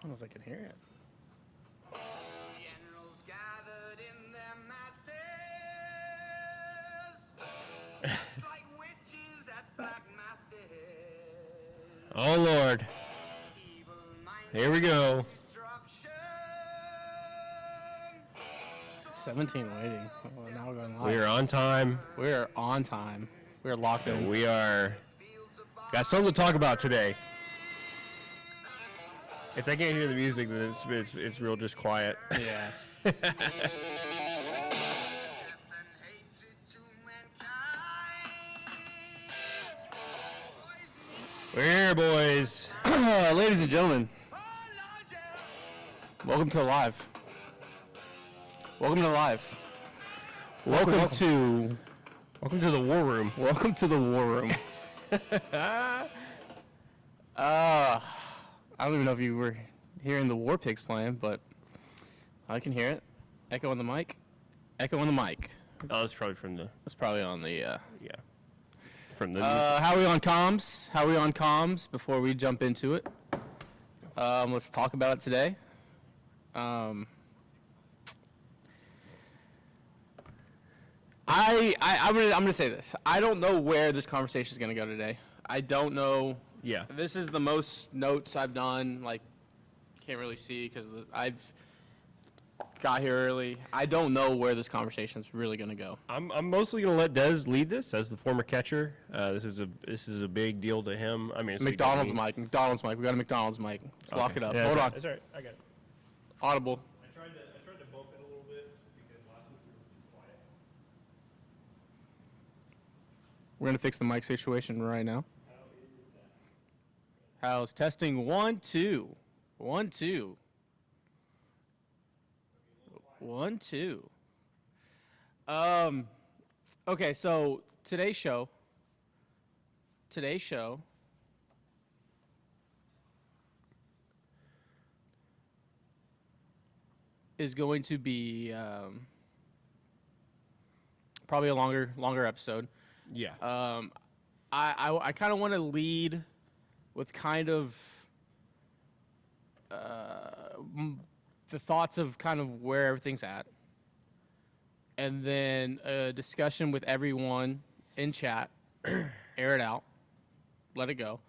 don't know if I can hear it. Generals gathered in their masses, just like witches at black masses. Oh, Lord. Here we go. 17 waiting. Well, now we're going live. We are on time. We are on time. We are locked in. We are got something to talk about today. If they can't hear the music, then it's real just quiet. Yeah. We're here, boys. Ladies and gentlemen, welcome to live. Welcome to live. Welcome to the war room. Welcome to the war room. I don't even know if you were hearing the War Pigs playing, but I can hear it. Echo on the mic. Echo on the mic. Oh, that's probably from the. That's probably on the. Yeah. From the. How are we on comms? How are we on comms? Before we jump into it, let's talk about it today. I'm gonna say this. I don't know where this conversation is gonna go today. I don't know. Yeah. This is the most notes I've done. Like, can't really see because I've got here early. I don't know where this conversation is really gonna go. I'm mostly gonna let Dez lead this as the former catcher. This is a big deal to him. I mean, it's McDonald's mic. McDonald's mic. We got a McDonald's mic. Let's lock it up. Yeah, Hold on. That's all right. I got it. Audible. I tried to bump it a little bit because last week we were too quiet. We're gonna fix the mic situation right now. How's testing? 1 2 1 2 1 2. Okay, so today's show is going to be probably a longer episode. Yeah. I kind of want to lead with kind of the thoughts of kind of where everything's at, and then a discussion with everyone in chat, air it out, let it go,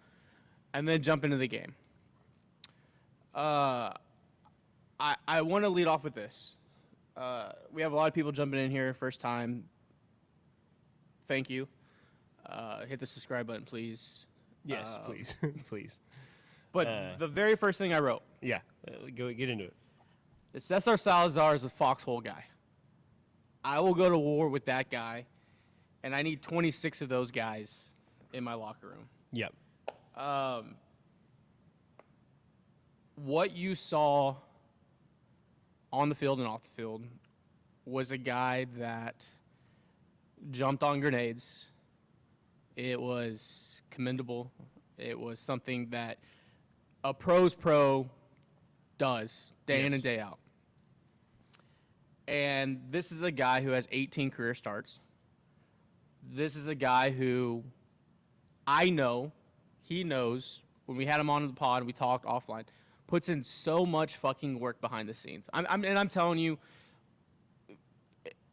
and then jump into the game. I want to lead off with this. We have a lot of people jumping in here, first time. Thank you. Hit the subscribe button, please. Yes, please. Please. But the very first thing I wrote. Yeah. Go get into it. Cesar Salazar is a foxhole guy. I will go to war with that guy, and I need 26 of those guys in my locker room. Yep. What you saw on the field and off the field was a guy that jumped on grenades. It was commendable. It was something that a pro's pro does day in and day out. And this is a guy who has 18 career starts. This is a guy who I know, he knows, when we had him on the pod, we talked offline, puts in so much fucking work behind the scenes. I'm telling you,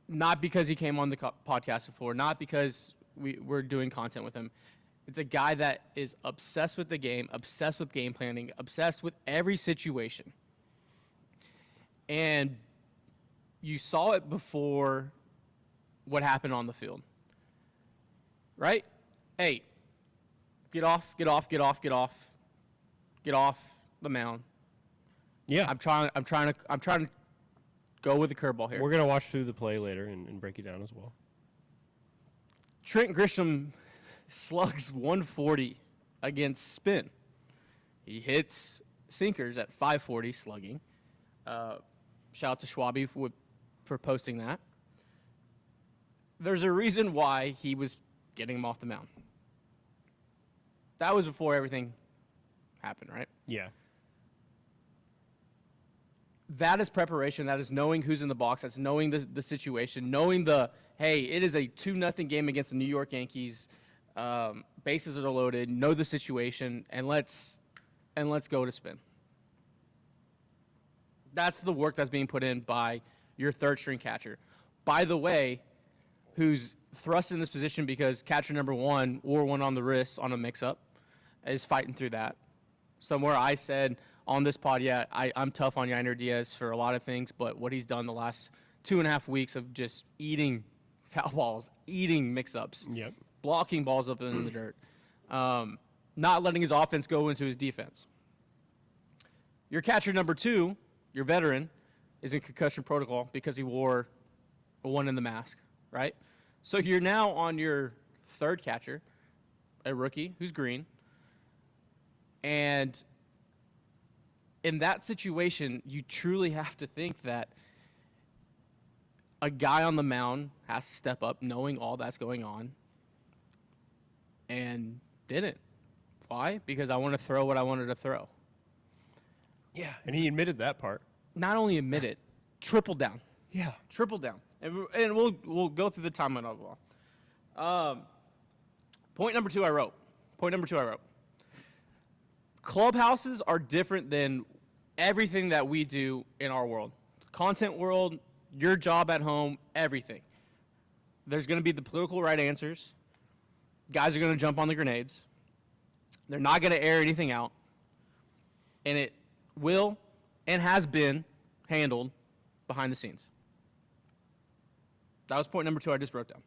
not because he came on the podcast before, not because we're doing content with him. It's a guy that is obsessed with the game, obsessed with game planning, obsessed with every situation. And you saw it before what happened on the field. Right? Hey, get off the mound. Yeah. I'm trying to go with the curveball here. We're gonna watch through the play later and break it down as well. Trent Grisham slugs 140 against spin. He hits sinkers at 540 slugging. Shout out to Schwabi for posting that. There's a reason why he was getting him off the mound. That was before everything happened, right? Yeah. That is preparation. That is knowing who's in the box. That's knowing the situation, knowing hey, it is a 2-0 game against the New York Yankees. Bases are loaded. Know the situation, and let's go to spin. That's the work that's being put in by your third string catcher. By the way, who's thrust in this position because catcher number one wore one on the wrist on a mix-up, is fighting through that. Somewhere I said on this pod, yeah, I'm tough on Yainer Diaz for a lot of things, but what he's done the last 2.5 weeks of just eating foul balls, eating mix-ups, blocking balls up in the dirt, not letting his offense go into his defense. Your catcher number two, your veteran, is in concussion protocol because he wore a one in the mask, right? So you're now on your third catcher, a rookie who's green. And in that situation, you truly have to think that a guy on the mound has to step up knowing all that's going on and didn't. Why? Because I want to throw what I wanted to throw. Yeah, and he admitted that part. Not only admit it, triple down. Yeah. Triple down. And we'll go through the timeline of it all. Point number two I wrote. Clubhouses are different than everything that we do in our world. Content world, your job at home, everything. There's going to be the political right answers. Guys are going to jump on the grenades. They're not going to air anything out. And it will and has been handled behind the scenes. That was point number two I just wrote down.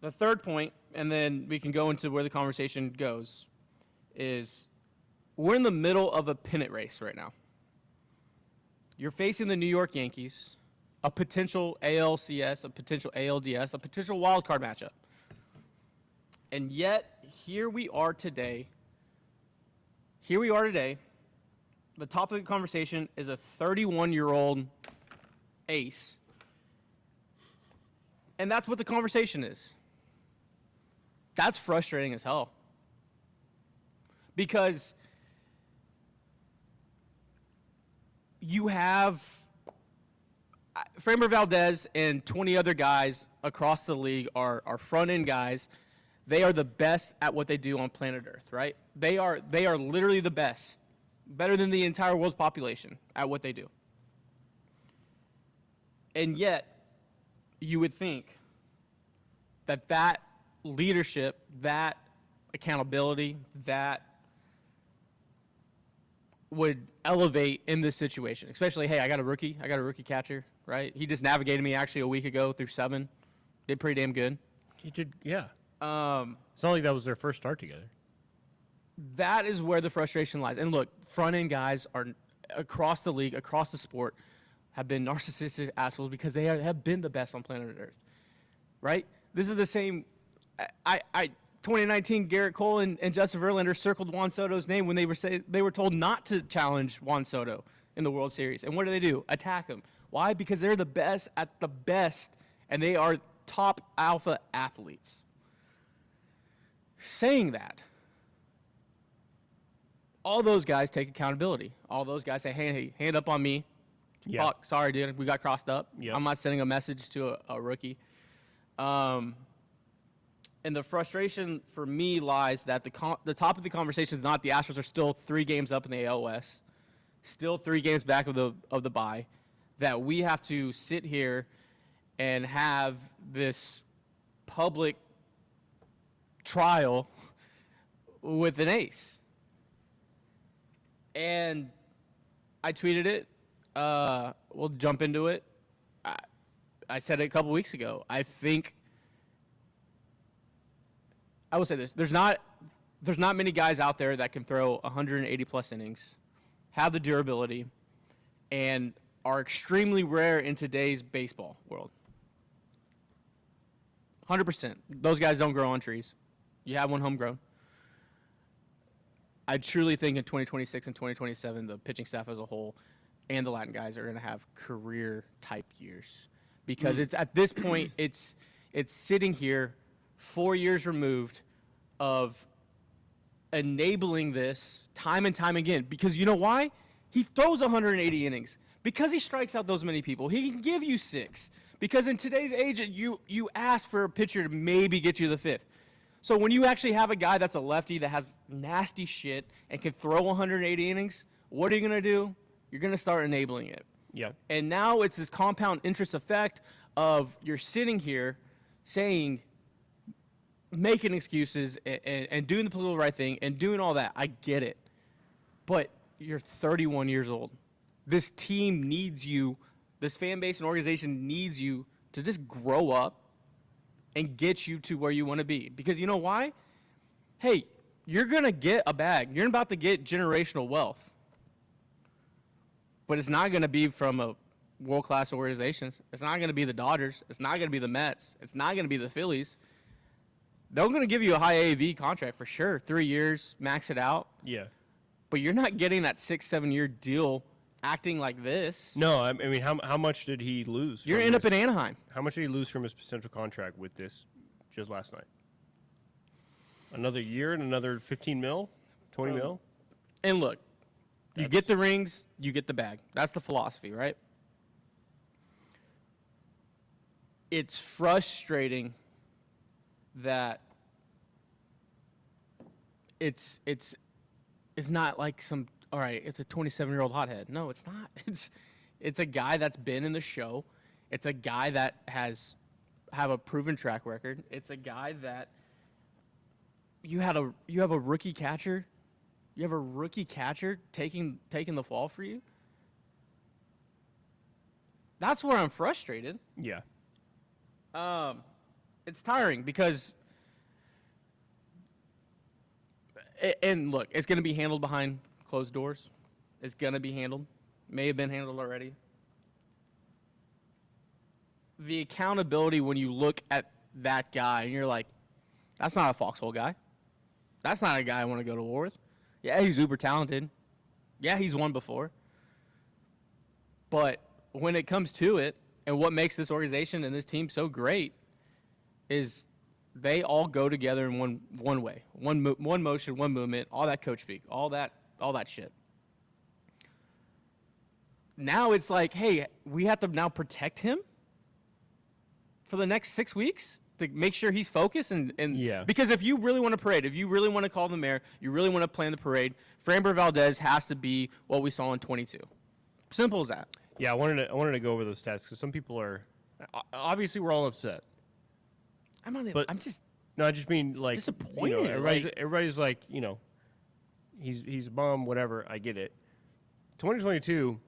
The third point, and then we can go into where the conversation goes, is we're in the middle of a pennant race right now. You're facing the New York Yankees, a potential ALCS, a potential ALDS, a potential wild card matchup. And yet, here we are today. The topic of the conversation is a 31-year-old ace. And that's what the conversation is. That's frustrating as hell. Because you have Framber Valdez and 20 other guys across the league are front-end guys. They are the best at what they do on planet Earth, right? They are literally the best, better than the entire world's population at what they do. And yet, you would think that leadership, that accountability, that would elevate in this situation. Especially, hey, I got a rookie catcher, right? He just navigated me actually a week ago through 7. Did pretty damn good. He did, yeah. It's not like that was their first start together. That is where the frustration lies. And look, front-end guys are across the league, across the sport, have been narcissistic assholes because they have been the best on planet Earth, right? This is the same. 2019, Garrett Cole and Justin Verlander circled Juan Soto's name when they were told not to challenge Juan Soto in the World Series. And what do? Attack him. Why? Because they're the best at the best, and they are top alpha athletes. Saying that, all those guys take accountability. All those guys say, hey, hand up on me. Yeah. Fuck, sorry, dude, we got crossed up. Yep. I'm not sending a message to a rookie. And the frustration for me lies that the top of the conversation is not the Astros are still 3 games up in the AL West, still 3 games back of the bye, that we have to sit here and have this public trial with an ace. And I tweeted it. We'll jump into it. I said it a couple weeks ago. I will say this. There's not many guys out there that can throw 180-plus innings, have the durability, and are extremely rare in today's baseball world. 100%. Those guys don't grow on trees. You have one homegrown. I truly think in 2026 and 2027, the pitching staff as a whole and the Latin guys are going to have career-type years. Because it's at this point, it's sitting here 4 years removed of enabling this time and time again. Because you know why? He throws 180 innings. Because he strikes out those many people. He can give you 6. Because in today's age, you ask for a pitcher to maybe get you the 5th. So when you actually have a guy that's a lefty that has nasty shit and can throw 180 innings, what are you going to do? you're going to start enabling it. Yeah. And now it's this compound interest effect of you're sitting here saying, making excuses and doing the political right thing and doing all that. I get it. But you're 31 years old. This team needs you. This fan base and organization needs you to just grow up and get you to where you want to be. Because you know why? Hey, you're going to get a bag. You're about to get generational wealth. But it's not going to be from a world-class organization. It's not going to be the Dodgers. It's not going to be the Mets. It's not going to be the Phillies. They're going to give you a high AAV contract for sure. 3 years, max it out. Yeah. But you're not getting that 6-7 year deal acting like this. No, I mean, how much did he lose? You're end up in Anaheim. How much did he lose from his potential contract with this just last night? Another year and another 15 mil? 20 mil? And look, you get the rings, you get the bag. That's the philosophy, right? It's frustrating that it's not like all right, it's a 27-year-old hothead. No, it's not. It's a guy that's been in the show. It's a guy that have a proven track record. It's a guy that you have a rookie catcher. You have a rookie catcher taking the fall for you. That's where I'm frustrated. Yeah. It's tiring because and look, it's going to be handled behind closed doors. It's going to be handled. May have been handled already. The accountability when you look at that guy and you're like, that's not a foxhole guy. That's not a guy I want to go to war with. Yeah, he's uber talented. Yeah, he's won before. But when it comes to it, and what makes this organization and this team so great is they all go together in one way, one motion, one movement, all that coach speak, all that shit. Now it's like, hey, we have to now protect him for the next 6 weeks to make sure he's focused and yeah. Because if you really want to parade, if you really want to call the mayor, you really want to plan the parade, Framber Valdez has to be what we saw in 22. Simple as that. Yeah, I wanted to go over those stats because some people are obviously we're all upset. I'm just No, I just mean like disappointed. You know, everybody's like, you know, he's a bum, whatever. I get it. 2022,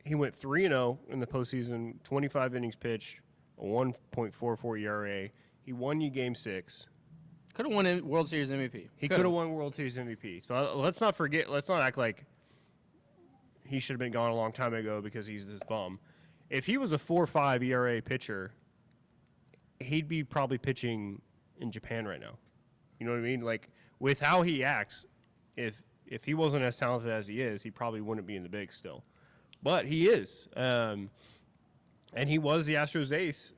he went 3-0 in the postseason, 25 innings pitched, a 1.44 ERA. He won you Game 6. Could have won World Series MVP. He could have won World Series MVP. So let's not act like he should have been gone a long time ago because he's this bum. If he was a 4.5 ERA pitcher, he'd be probably pitching in Japan right now. You know what I mean? Like, with how he acts, if he wasn't as talented as he is, he probably wouldn't be in the bigs still. But he is. And he was the Astros ace,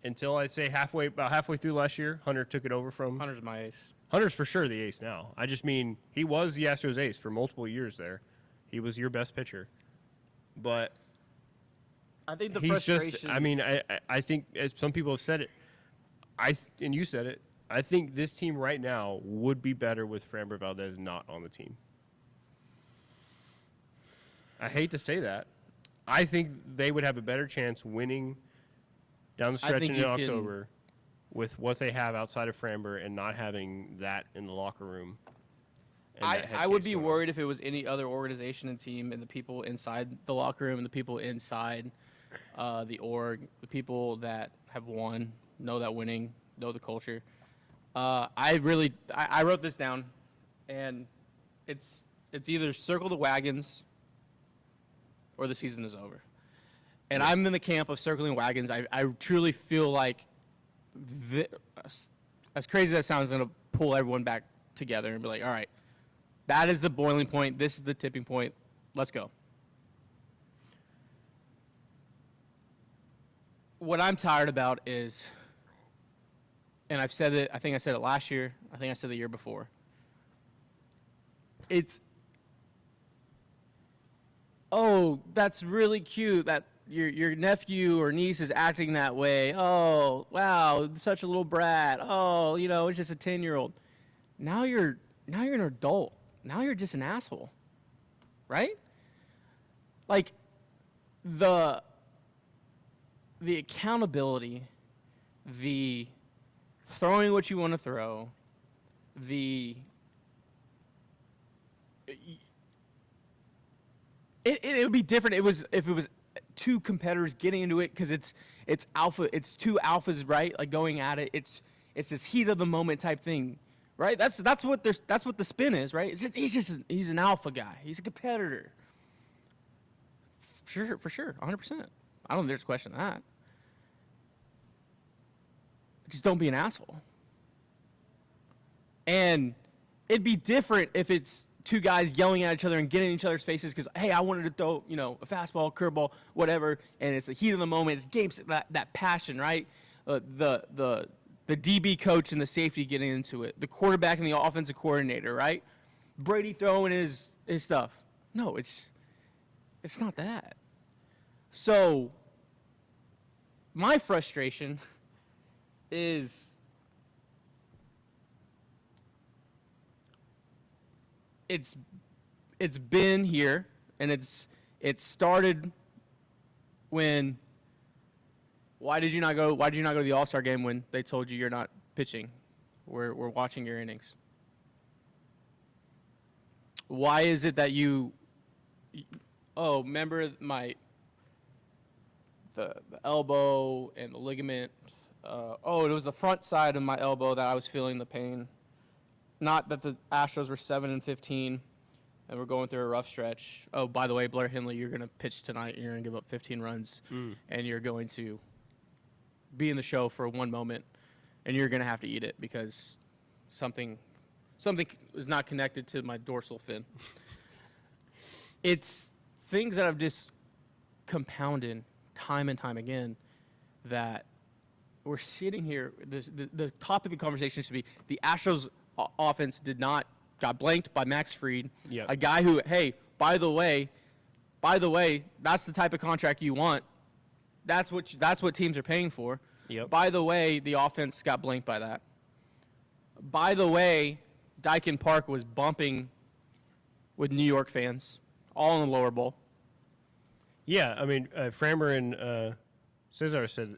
until I'd say about halfway through last year. Hunter took it over from. Hunter's my ace. Hunter's for sure the ace now. I just mean he was the Astros ace for multiple years there. He was your best pitcher. But I think the he's frustration. just, I mean, I think, as some people have said it, and you said it, I think this team right now would be better with Framber Valdez not on the team. I hate to say that. I think they would have a better chance winning down the stretch in October with what they have outside of Framber and not having that in the locker room. I would be worried if it was any other organization and team and the people inside the locker room and the people inside the org, the people that have won, know that winning, know the culture. I wrote this down, and it's either circle the wagons or the season is over. And I'm in the camp of circling wagons. I truly feel like, as crazy as that sounds, going to pull everyone back together and be like, all right, that is the boiling point. This is the tipping point. Let's go. What I'm tired about is, and I've said it, I think I said it last year, I think I said the year before. It's, oh, that's really cute that your nephew or niece is acting that way. Oh, wow, such a little brat. Oh, it's just a 10-year-old. Now you're an adult. now you're just an asshole, right? Like, the accountability, the throwing what you want to throw, it would be different. If it was two competitors getting into it, because it's two alphas, right? Like going at it. It's this heat of the moment type thing, right? That's what the spin is, right? He's an alpha guy. He's a competitor. Sure, for sure, 100%. I don't think there's a question of that. Just don't be an asshole. And it'd be different if it's two guys yelling at each other and getting in each other's faces because, hey, I wanted to throw, a fastball, curveball, whatever, and it's the heat of the moment. It's games, that passion, right? The DB coach and the safety getting into it. The quarterback and the offensive coordinator, right? Brady throwing his stuff. No, it's not that. So my frustration is it's been here, and it started when why did you not go to the All-Star game when they told you you're not pitching? We're watching your innings. Why is it that remember the elbow and the ligament. It was the front side of my elbow that I was feeling the pain. Not that the Astros were 7-15 and we're going through a rough stretch. Oh, by the way, Blair Hindley, you're going to pitch tonight and you're going to give up 15 runs and you're going to be in the show for one moment and you're going to have to eat it because something is not connected to my dorsal fin. It's things that I've just compounded time and time again that we're sitting here. The topic of the conversation should be the Astros offense got blanked by Max Fried, a guy who, hey, by the way, that's the type of contract you want. That's what teams are paying for. Yep. By the way, the offense got blanked by that. By the way, Dyken Park was bumping with New York fans, all in the lower bowl. Yeah, I mean, Framber and Cesar said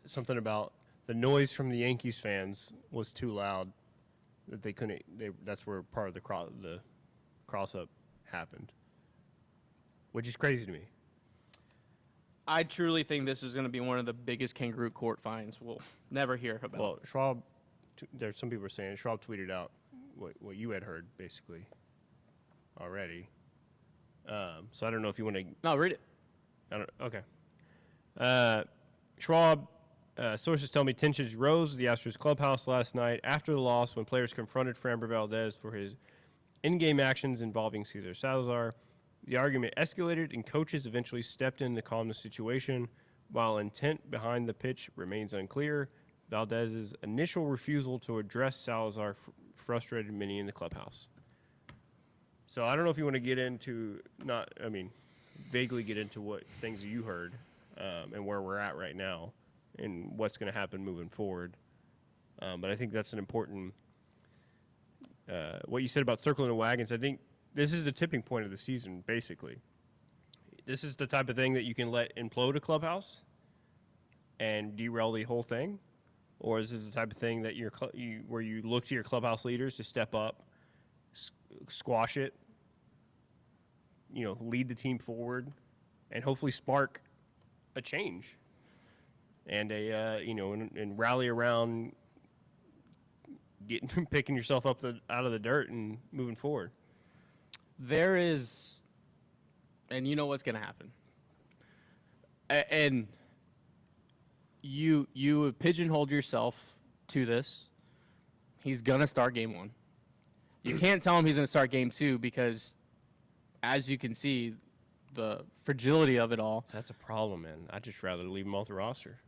something about the noise from the Yankees fans was too loud, that they couldn't. That's where part of the cross-up happened, which is crazy to me. I truly think this is going to be one of the biggest kangaroo court fines we'll never hear about. Well, Schwab, there's some people are saying Schwab tweeted out what you had heard basically already. So I don't know if you want to. No, read it. Okay. Schwab, sources tell me tensions rose at the Astros clubhouse last night after the loss when players confronted Framber Valdez for his in-game actions involving Cesar Salazar. The argument escalated, and coaches eventually stepped in to calm the situation. While intent behind the pitch remains unclear, Valdez's initial refusal to address Salazar frustrated many in the clubhouse. So I don't know if you want to get into vaguely get into what things you heard and where we're at right now and what's going to happen moving forward. But I think that's an important what you said about circling the wagons. I think this is the tipping point of the season, basically. This is the type of thing that you can let implode a clubhouse and derail the whole thing, or is this the type of thing that where you look to your clubhouse leaders to step up, squash it, lead the team forward, and hopefully spark a change and and rally around picking yourself up out of the dirt and moving forward. There is, and you know what's going to happen. And you pigeonholed yourself to this. He's going to start game one. You can't tell him he's going to start game two because, as you can see, the fragility of it all. That's a problem, man. I'd just rather leave him off the roster,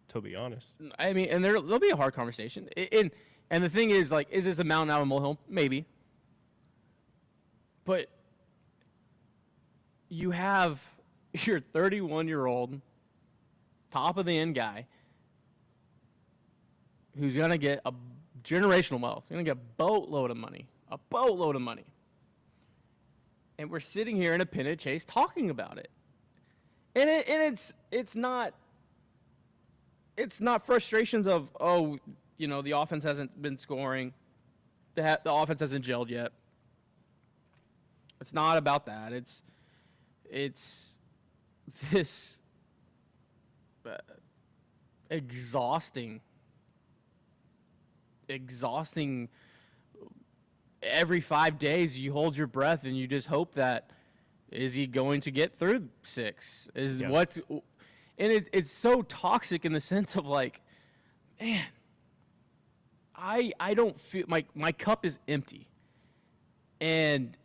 to be honest. I mean, and there'll be a hard conversation. And the thing is, is this a mountain out of a molehill? Maybe. But you have your 31-year-old, top-of-the-end guy who's going to get a generational wealth. He's going to get a boatload of money. a boatload of money. And we're sitting here in a pennant chase talking about it. And it's not frustrations of, oh, you know, the offense hasn't been scoring. The offense hasn't gelled yet. It's not about that. It's this exhausting every 5 days you hold your breath and you just hope that, is he going to get through 6? And it's so toxic in the sense of like, man, I don't feel my cup is empty. And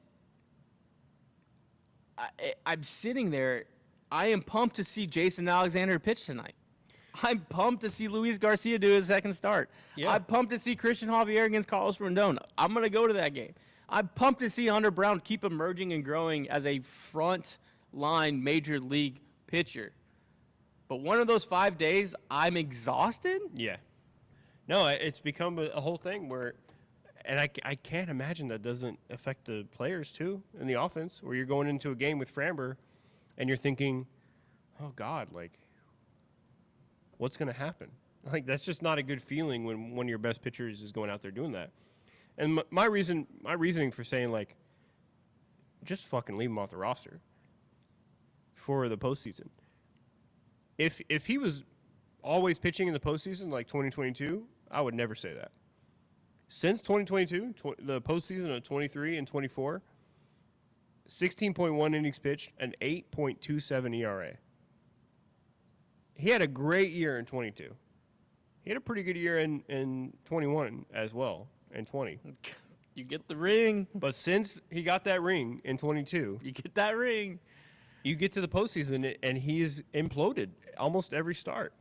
I'm sitting there. I am pumped to see Jason Alexander pitch tonight. I'm pumped to see Luis Garcia do his second start. Yeah. I'm pumped to see Christian Javier against Carlos Rendon. I'm going to go to that game. I'm pumped to see Hunter Brown keep emerging and growing as a front line major league pitcher. But one of those 5 days, I'm exhausted. Yeah. No, it's become a whole thing where, and I can't imagine that doesn't affect the players too in the offense, where you're going into a game with Framber and you're thinking, oh God, like, what's going to happen? Like, that's just not a good feeling when one of your best pitchers is going out there doing that. And my reasoning for saying, like, just fucking leave him off the roster for the postseason. If he was always pitching in the postseason like 2022, I would never say that. Since 2022, the postseason of 23 and 24, 16.1 innings pitched, an 8.27 ERA. He had a great year in 22. He had a pretty good year in 21 as well, and 20. You get the ring. But since he got that ring in 22, You get that ring. you get to the postseason, and he's imploded almost every start.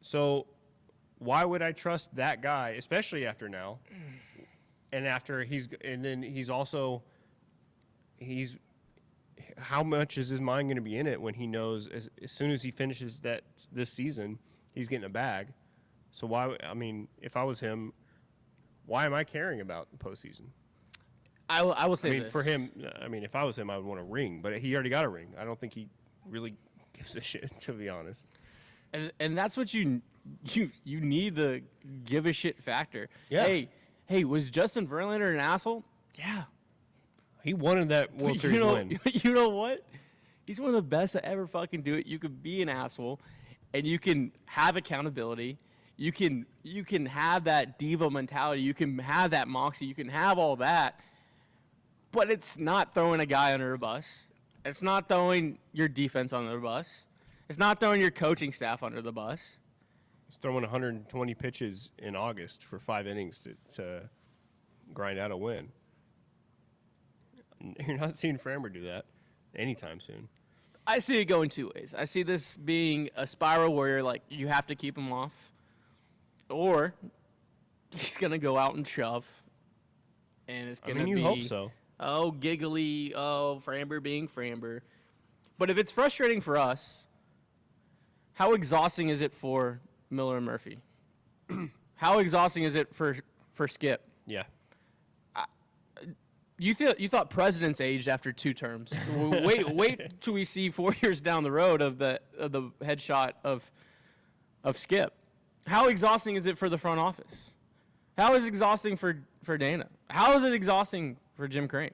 So why would I trust that guy, especially after now? And then he's how much is his mind going to be in it when he knows as soon as he finishes this season, he's getting a bag? So if I was him, why am I caring about the postseason? I will say this. For him, if I was him, I would want a ring, but he already got a ring. I don't think he really gives a shit, to be honest. And that's what you need, the give a shit factor. Yeah. Hey, was Justin Verlander an asshole? Yeah. He wanted that World Series win. You know what? He's one of the best to ever fucking do it. You could be an asshole, and you can have accountability. You can have that diva mentality. You can have that moxie. You can have all that. But it's not throwing a guy under a bus. It's not throwing your defense under the bus. It's not throwing your coaching staff under the bus. He's throwing 120 pitches in August for 5 innings to grind out a win. You're not seeing Framber do that anytime soon. I see it going two ways. I see this being a spiral where you're like, you have to keep him off. Or he's going to go out and shove. And it's going to be... you hope so. Oh, giggly. Oh, Framber being Framber. But if it's frustrating for us, how exhausting is it for Miller and Murphy? How exhausting is it for Skip? Yeah. You thought presidents aged after 2 terms. Wait till we see 4 years down the road of the headshot of Skip. How exhausting is it for the front office? How is it exhausting for Dana? How is it exhausting for Jim Crane?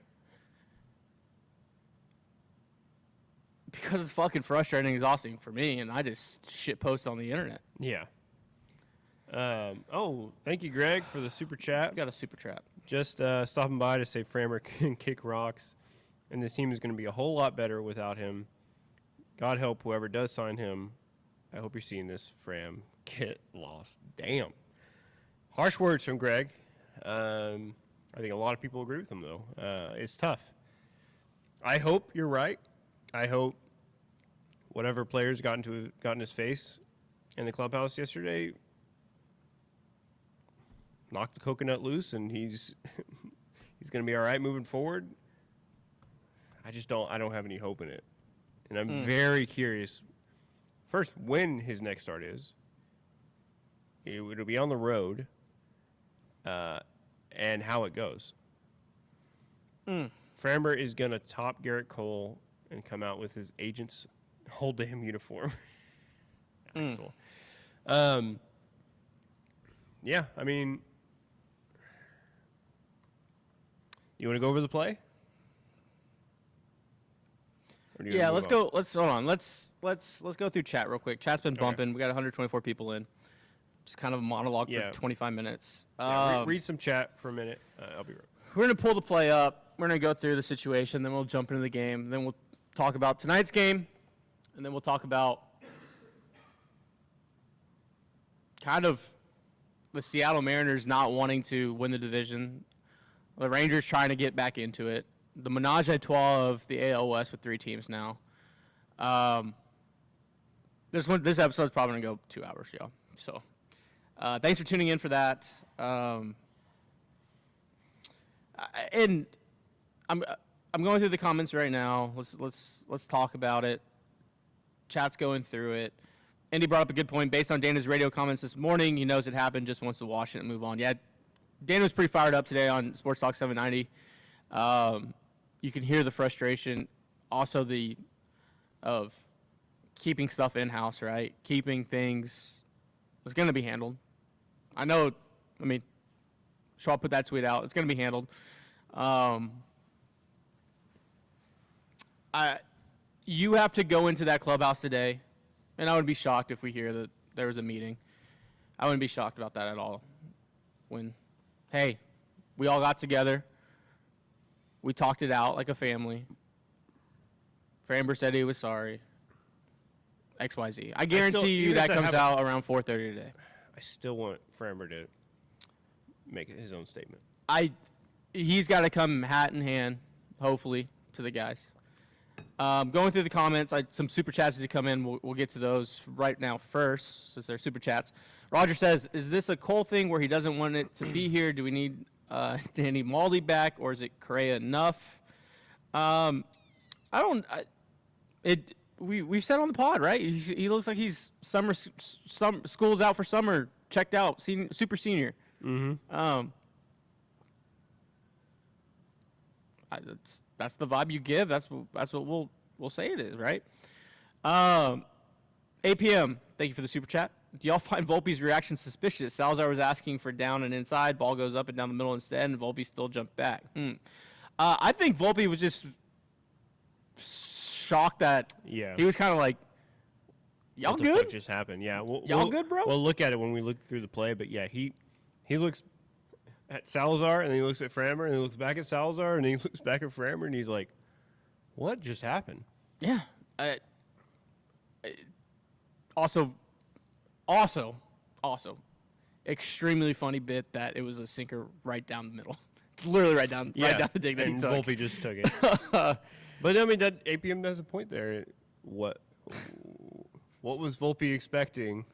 Because it's fucking frustrating and exhausting for me, and I just shit post on the internet. Yeah. Thank you, Greg, for the super chat. Got a super trap. Just stopping by to say Framber can kick rocks, and this team is going to be a whole lot better without him. God help whoever does sign him. I hope you're seeing this, Fram. Get lost. Damn. Harsh words from Greg. I think a lot of people agree with him, though. It's tough. I hope you're right. I hope whatever players got in his face in the clubhouse yesterday knocked the coconut loose, and he's going to be all right moving forward. I don't have any hope in it. And I'm very curious, first, when his next start is. It'll be on the road, and how it goes. Framber is going to top Garrett Cole and come out with his agent's whole damn uniform. Axel. Yeah, I mean, you want to go over the play? Yeah, let's go. Hold on. Let's go through chat real quick. Chat's been bumping. We got 124 people in. Just kind of a monologue for 25 minutes. Read some chat for a minute. I'll be right. We're gonna pull the play up. We're gonna go through the situation. Then we'll jump into the game. Then we'll talk about tonight's game, and then we'll talk about kind of the Seattle Mariners not wanting to win the division, the Rangers trying to get back into it, the menage a trois of the AL West with 3 teams now. This episode's probably gonna go 2 hours, y'all. So, thanks for tuning in for that. And I'm going through the comments right now. Let's talk about it. Chat's going through it. Andy brought up a good point. Based on Dana's radio comments this morning, he knows it happened, just wants to wash it and move on. Yeah, Dana was pretty fired up today on Sports Talk 790. You can hear the frustration, also of keeping stuff in-house, right? Keeping things was going to be handled. I know, Shaw put that tweet out. It's going to be handled. You have to go into that clubhouse today, and I wouldn't be shocked if we hear that there was a meeting. I wouldn't be shocked about that at all. When, hey, we all got together. We talked it out like a family. Framber said he was sorry. XYZ. I guarantee you that comes out around 4:30 today. I still want Framber to make his own statement. He's got to come hat in hand, hopefully, to the guys. Going through the comments, some super chats to come in. We'll get to those right now first, since they're super chats. Roger says, "Is this a Cole thing where he doesn't want it to be here? Do we need Danny Maldy back, or is it Correa enough?" We've said on the pod, right? He looks like he's school's out for summer, checked out, super senior. Mm-hmm. That's the vibe you give. That's what we'll say it is, right? APM, thank you for the super chat. Do y'all find Volpe's reaction suspicious? Salazar was asking for down and inside, ball goes up and down the middle instead, and Volpe still jumped back. I think Volpe was just shocked that he was kind of like, y'all what good? The fuck just happened? Yeah, y'all good, bro? We'll look at it when we look through the play, but yeah, he looks at Salazar, and then he looks at Framber, and he looks back at Salazar, and then he looks back at Framber, and he's like, what just happened? Yeah. Also, extremely funny bit that it was a sinker right down the middle. Literally right down the dig that he took. Volpe just took it. But, I mean, that APM has a point there. What was Volpe expecting?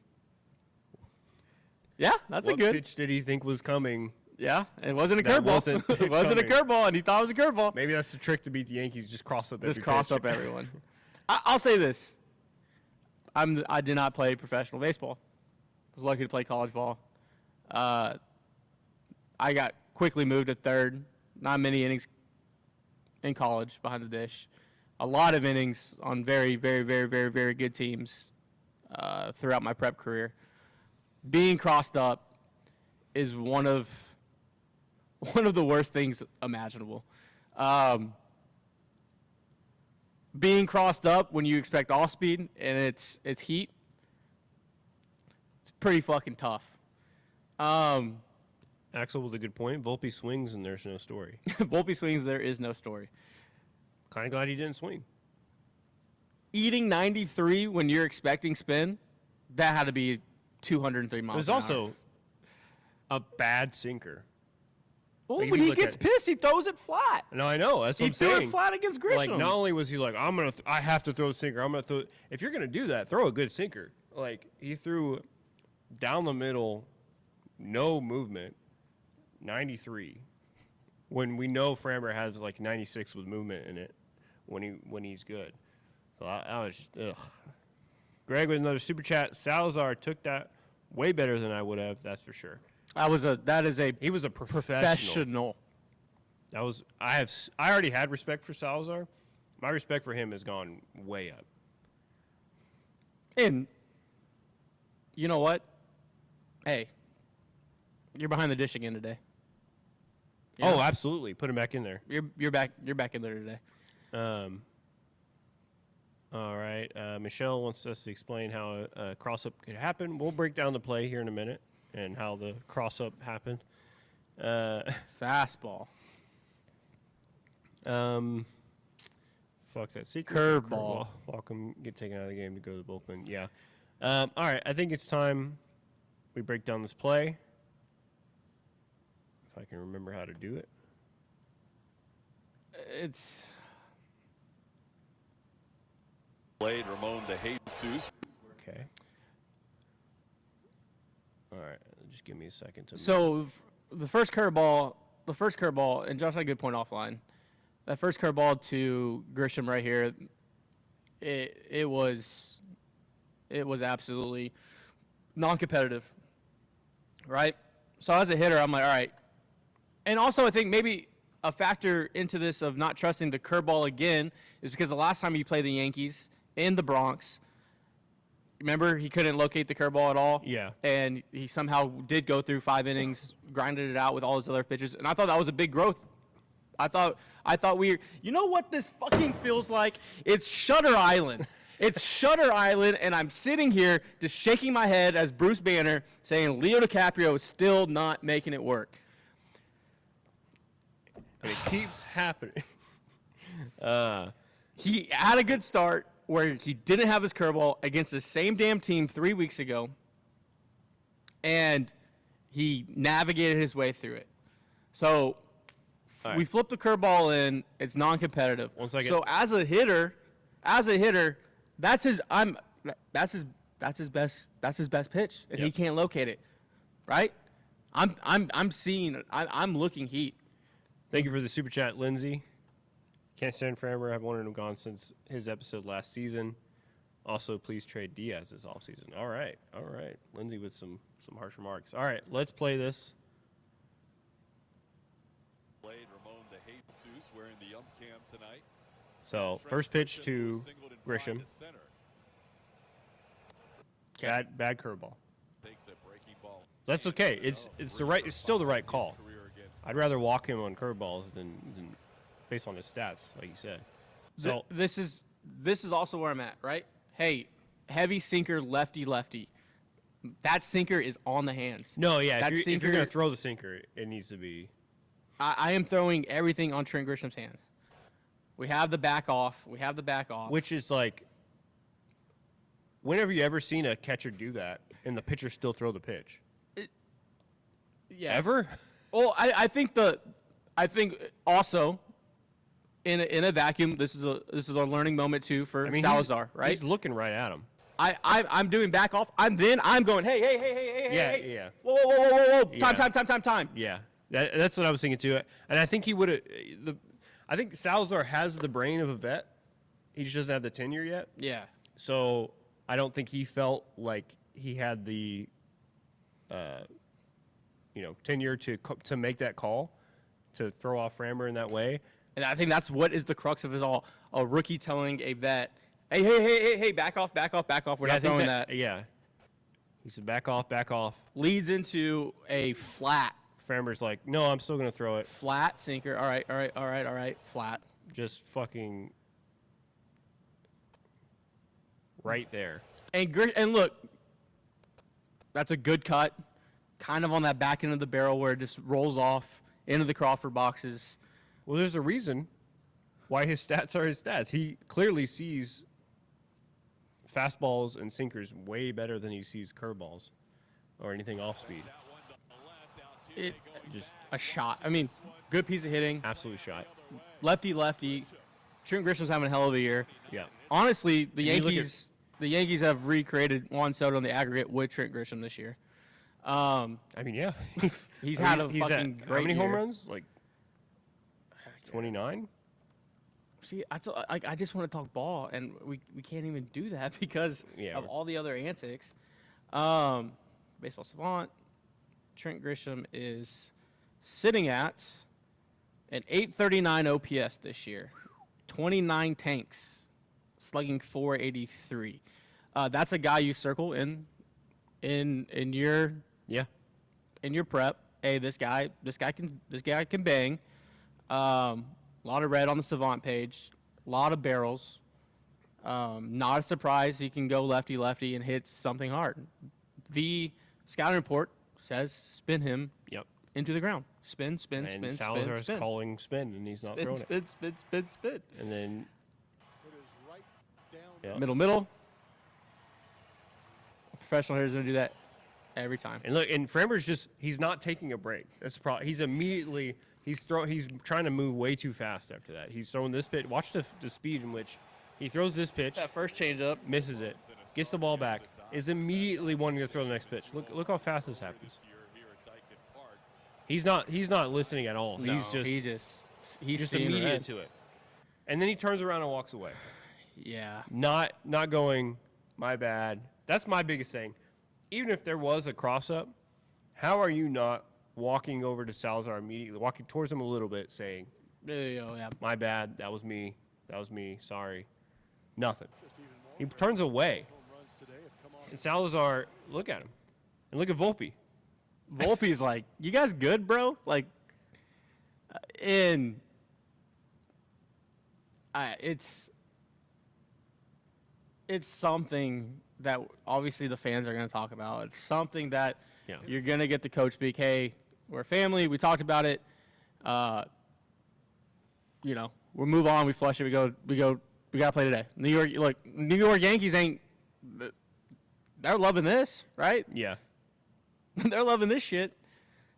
Yeah, that's a good. What pitch did he think was coming? Yeah, it wasn't a curveball. It wasn't a curveball, and he thought it was a curveball. Maybe that's the trick to beat the Yankees. Just cross up everyone. I'll say this. I did not play professional baseball. I was lucky to play college ball. I got quickly moved to third. Not many innings in college behind the dish. A lot of innings on very, very, very, very, very good teams throughout my prep career. Being crossed up is one of the worst things imaginable. Being crossed up when you expect off speed and it's heat, it's pretty fucking tough. Axel with a good point. Volpe swings and there's no story. Volpe swings, there is no story. Kind of glad he didn't swing. Eating 93 when you're expecting spin, that had to be 203 miles. It was also a bad sinker. Well, like when he gets pissed, he throws it flat. No, I know. That's what I'm saying. He threw it flat against Grisham. Like, not only was he like, I have to throw a sinker. I'm gonna throw. If you're gonna do that, throw a good sinker. Like, he threw down the middle, no movement, 93. When we know Framber has like 96 with movement in it, when he's good. So I was just ugh. Greg with another super chat. Salazar took that way better than I would have. That's for sure. He was a professional. I already had respect for Salazar. My respect for him has gone way up. And you know what? Hey, you're behind the dish again today. Oh, absolutely. Put him back in there. You're back in there today. All right. Michelle wants us to explain how a cross-up could happen. We'll break down the play here in a minute and how the cross-up happened. Fastball. Fuck that secret. Curveball. Welcome. Get taken out of the game to go to the bullpen. Yeah. All right. I think it's time we break down this play. If I can remember how to do it. It's Played Ramon de Jesus. Okay. All right. Just give me a second to. so the first curveball, and Josh had a good point offline. That first curveball to Grisham right here, it was absolutely non-competitive, right? So as a hitter, I'm like, all right. And also, I think maybe a factor into this of not trusting the curveball again is because the last time you played the Yankees in the Bronx, remember he couldn't locate the curveball at all. Yeah. And he somehow did go through 5 innings, grinded it out with all his other pitches, and I thought that was a big growth. I thought you know what this fucking feels like? It's Shutter Island. It's Shutter Island, and I'm sitting here just shaking my head as Bruce Banner saying Leo DiCaprio is still not making it work. And it keeps happening. He had a good start where he didn't have his curveball against the same damn team 3 weeks ago, and he navigated his way through it. So All we right. flipped the curveball in. It's non-competitive. 1 second. So as a hitter, that's his best pitch, and he Yep. can't locate it, right? I'm looking heat. Thank you for the super chat, Lindsay. Can't stand Framber. I've wanted him gone since his episode last season. Also, please trade Diaz this offseason. All right. Lindsay with some harsh remarks. All right, let's play this. Played Ramon de Jesus wearing the ump cam tonight. So, first pitch to Grisham. Bad curveball. Takes a breaking ball. That's okay. It's still the right call. I'd rather walk him on curveballs than based on his stats, like you said. So This is also where I'm at, right? Hey, heavy sinker, lefty. That sinker is on the hands. no, yeah. That If you're sinker- gonna throw the sinker, it needs to be. I am throwing everything on Trent Grisham's hands. We have the back off. Which is like, whenever you ever seen a catcher do that and the pitcher still throw the pitch? Yeah. Ever? Well, I think also in a vacuum, this is a learning moment too for Salazar, right? He's looking right at him. I'm doing back off. I'm going, hey. Yeah. Whoa. Yeah. Time. Yeah, that's what I was thinking too. And I think he would have. I think Salazar has the brain of a vet. He just doesn't have the tenure yet. Yeah. So I don't think he felt like he had the, tenure to make that call, to throw off Framber in that way. And I think that's what is the crux of it all. A rookie telling a vet, hey, back off. We're not throwing that. Yeah. He said, back off. Leads into a flat Framber's like, no, I'm still going to throw it. flat sinker. All right. Flat. Just fucking right there. And look, that's a good cut, kind of on that back end of the barrel where it just rolls off into the Crawford boxes. Well, there's a reason why his stats are his stats. He clearly sees fastballs and sinkers way better than he sees curveballs or anything off speed. It just a shot. I mean, good piece of hitting. Absolute shot. Lefty. Trent Grisham's having a hell of a year. Yeah. Honestly, the you look Yankees have recreated Juan Soto in the aggregate with Trent Grisham this year. I mean, yeah. He's had a he's fucking at, great how many home year. runs? Like 29? See, I just want to talk ball, and we can't even do that because of all the other antics. Baseball Savant, Trent Grisham is sitting at An 839 OPS this year. 29 tanks. Slugging 483. That's a guy you circle in your Yeah. in your prep. Hey, this guy can bang. A lot of red on the Savant page. A lot of barrels. Not a surprise he can go lefty and hit something hard. The scouting report says spin him Yep. into the ground. Spin, And spin, Salazar is spin. calling spin, and he's not throwing it. Spin. And then yeah. Middle. Professional hitters going to do that every time. And look, and Framber's he's not taking a break. That's the problem. He's trying to move way too fast after that. He's throwing this pitch. Watch the speed in which he throws this pitch, That first changeup. misses it, gets the ball back, is immediately wanting to throw the next pitch. Look how fast this happens. He's not listening at all. No, he's just seeing immediate red. to it. And then he turns around and walks away. Yeah. Not going, my bad. That's my biggest thing. Even if there was a cross-up, how are you not walking over to Salazar immediately, walking towards him a little bit, saying, Yeah. my bad, that was me, sorry. Nothing. He turns away. And Salazar, look at him. And look at Volpe. Volpe's like, you guys good, bro? Like, it's something that obviously the fans are going to talk about. It's something that you're going to get the coach speak. Hey, we're a family. We talked about it. We move on. We flush it. We go. We got to play today. New York Yankees they're loving this, right? Yeah. They're loving this shit.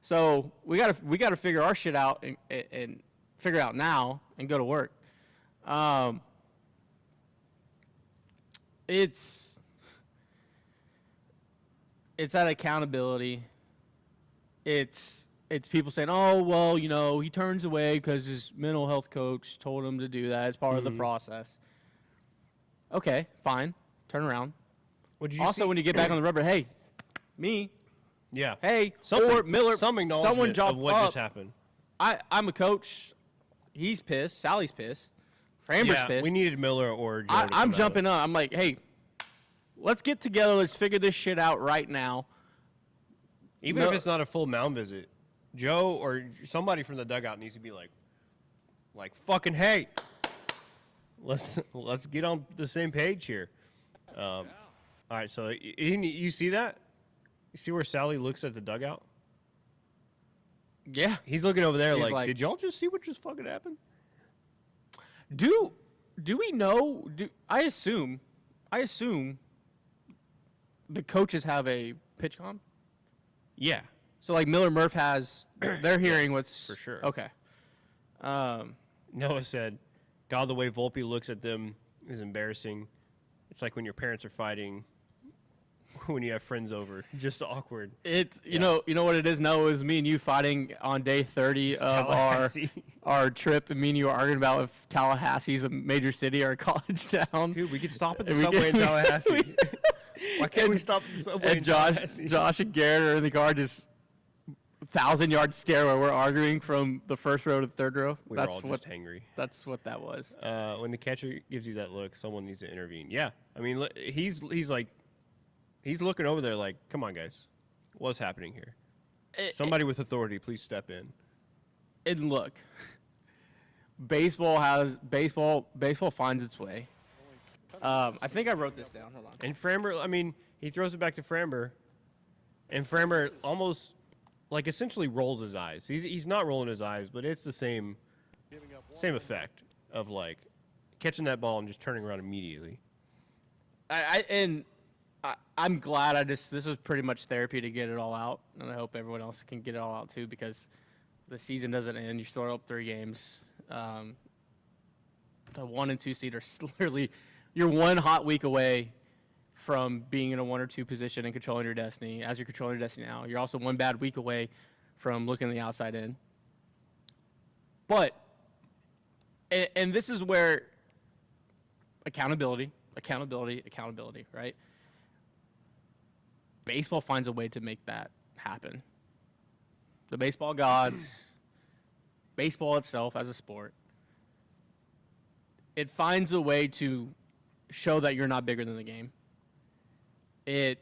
So we gotta figure our shit out and figure it out now and go to work. It's that accountability. It's people saying, oh well, he turns away because his mental health coach told him to do that. It's part of the process. Okay, fine. Turn around. When you get back on the rubber, hey, me. Yeah. Hey, Something, or Miller. some acknowledgement someone jumped of what up. just happened. I'm a coach. He's pissed. Sally's pissed. Framber's pissed. We needed Miller or Joe I'm jumping up. I'm like, hey, let's get together. Let's figure this shit out right now. Even if it's not a full mound visit, Joe or somebody from the dugout needs to be like fucking hey, let's get on the same page here. All right, so you see that? You see where Sally looks at the dugout? Yeah. He's looking over there He's like, did y'all just see what just fucking happened? Do we know? I assume the coaches have a pitch com? Yeah. So like Miller Murph has, they're hearing what's for sure. Okay. Noah said, God, the way Volpe looks at them is embarrassing. It's like when your parents are fighting when you have friends over. Just awkward. It's you know what it is now is me and you fighting on day 30 of our trip, and me and you are arguing about if Tallahassee's a major city or a college town. Dude, we could stop at the subway in Tallahassee. Why can't we stop at the subway in Tallahassee? Josh and Garrett are in the car just 1,000-yard stare where we're arguing from the first row to the third row. We were all just angry. That's what that was. When the catcher gives you that look, someone needs to intervene. Yeah, I mean, he's looking over there like, come on, guys, what's happening here? Somebody with authority, please step in. And look, baseball finds its way. I think I wrote this down. Hold on. And Framber, I mean, he throws it back to Framber, and Framber almost essentially rolls his eyes. He's not rolling his eyes, but it's the same effect of catching that ball and just turning around immediately. I'm glad this was pretty much therapy to get it all out, and I hope everyone else can get it all out too, because the season doesn't end. You're still up 3 games. The 1 and 2 seed are literally, you're one hot week away from being in a 1 or 2 position and controlling your destiny. As you're controlling your destiny now, you're also one bad week away from looking the outside in. But, and this is where accountability, right? Baseball finds a way to make that happen. The baseball gods, baseball itself as a sport, it finds a way to show that you're not bigger than the game. It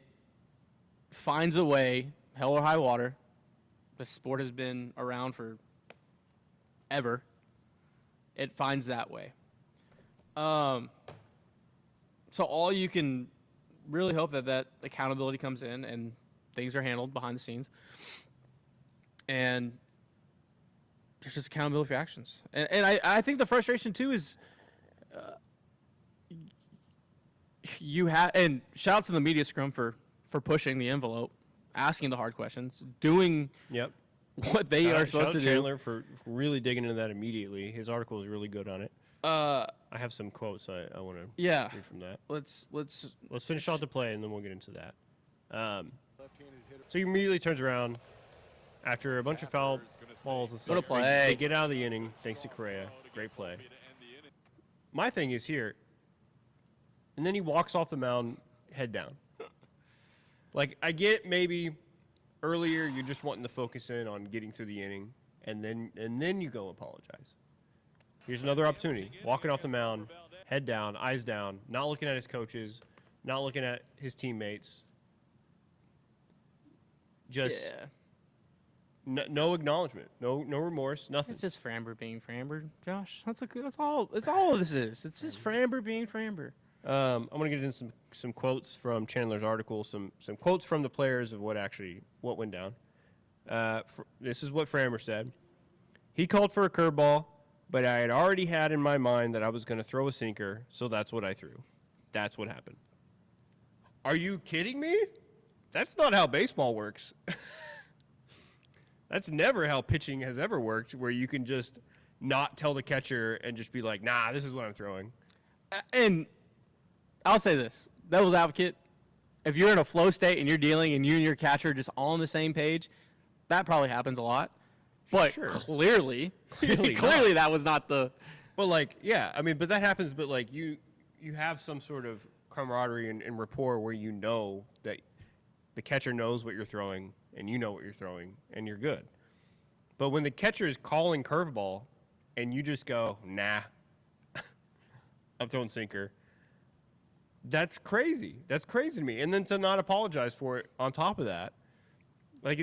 finds a way, hell or high water. The sport has been around for ever. It finds that way. So all you can really hope that accountability comes in and things are handled behind the scenes. And there's just accountability for actions. And I think the frustration, too, is you have, and shout out to the media scrum for pushing the envelope, asking the hard questions, doing what they are supposed to do. Chandler for really digging into that immediately. His article is really good on it. I have some quotes I want to read from that. Let's finish off the play, and then we'll get into that. So he immediately turns around after a bunch of foul balls and stuff. They get out of the inning thanks to Correa. Great play. My thing is here, and then he walks off the mound head down. Like, I get maybe earlier you're just wanting to focus in on getting through the inning, and then you go apologize. Here's another opportunity. Walking off the mound, head down, eyes down, not looking at his coaches, not looking at his teammates. Just no acknowledgement, no remorse, nothing. It's just Framber being Framber, Josh. That's all this is. It's just Framber being Framber. I'm gonna get into some quotes from Chandler's article, some quotes from the players of what went down. This is what Framber said. He called for a curveball, but I had already had in my mind that I was gonna throw a sinker, so that's what I threw. That's what happened. Are you kidding me? That's not how baseball works. That's never how pitching has ever worked, where you can just not tell the catcher and just be like, nah, this is what I'm throwing. And I'll say this, devil's advocate, if you're in a flow state and you're dealing and you and your catcher are just all on the same page, that probably happens a lot. But clearly that was not the... But, like, yeah, I mean, but that happens, but, like, you have some sort of camaraderie and rapport where you know that the catcher knows what you're throwing and you know what you're throwing and you're good. But when the catcher is calling curveball and you just go, nah, I'm throwing sinker, that's crazy. That's crazy to me. And then to not apologize for it on top of that, like,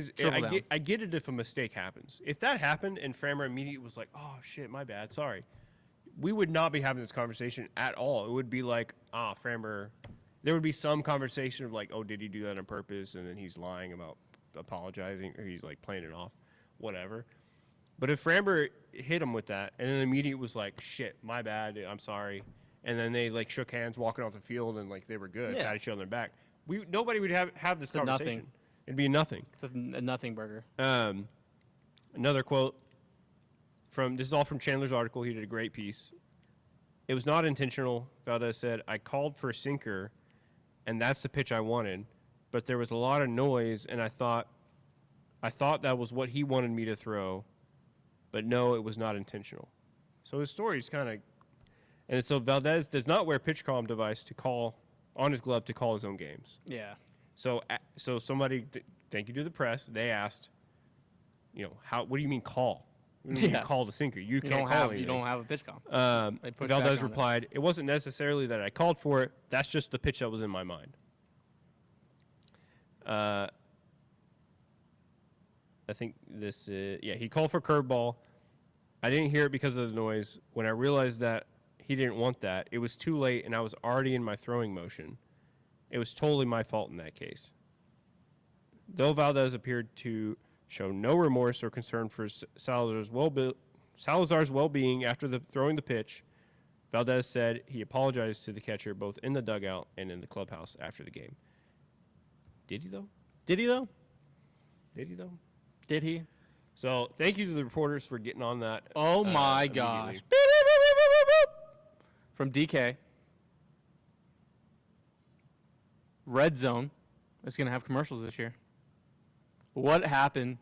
I get it if a mistake happens. If that happened and Framber immediately was like, oh, shit, my bad, sorry, we would not be having this conversation at all. It would be like, Framber, there would be some conversation of like, oh, did he do that on purpose? And then he's lying about apologizing, or he's like playing it off, whatever. But if Framber hit him with that and then immediately was like, shit, my bad, I'm sorry, and then they like shook hands walking off the field and like they were good, pat each other on their back, nobody would have this conversation. Nothing. It'd be nothing. It's a nothing burger. Another quote this is all from Chandler's article. He did a great piece. It was not intentional, Valdez said. I called for a sinker, and that's the pitch I wanted, but there was a lot of noise, and I thought that was what he wanted me to throw, but no, it was not intentional. So his story is kind of, and so Valdez does not wear a pitch comm device on his glove to call his own games. Yeah. So somebody, thank you to the press, they asked, what do you mean call? What do you mean call the sinker? You can't call anything. You don't have a pitch comm. Valdez replied, it wasn't necessarily that I called for it. That's just the pitch that was in my mind. I think this he called for curveball. I didn't hear it because of the noise. When I realized that he didn't want that, it was too late and I was already in my throwing motion. It was totally my fault in that case. Though Valdez appeared to show no remorse or concern for Salazar's well-being after throwing the pitch, Valdez said he apologized to the catcher both in the dugout and in the clubhouse after the game. Did he, though? Did he, though? Did he, though? Did he? So thank you to the reporters for getting on that. Oh, my gosh. From DK. Red Zone is going to have commercials this year. What happened?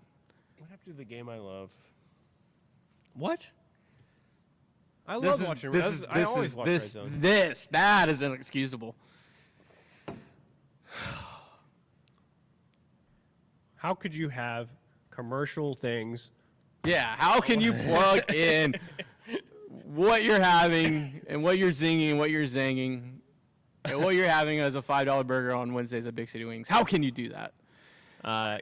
What happened to the game I love? What? I love watching Red Zone. I always watch Red Zone. That is inexcusable. How could you have commercial things Yeah, how can you plug in what you're having and what you're zinging and what you're zanging and what you're having as a $5 burger on Wednesdays at Big City Wings? How can you do that?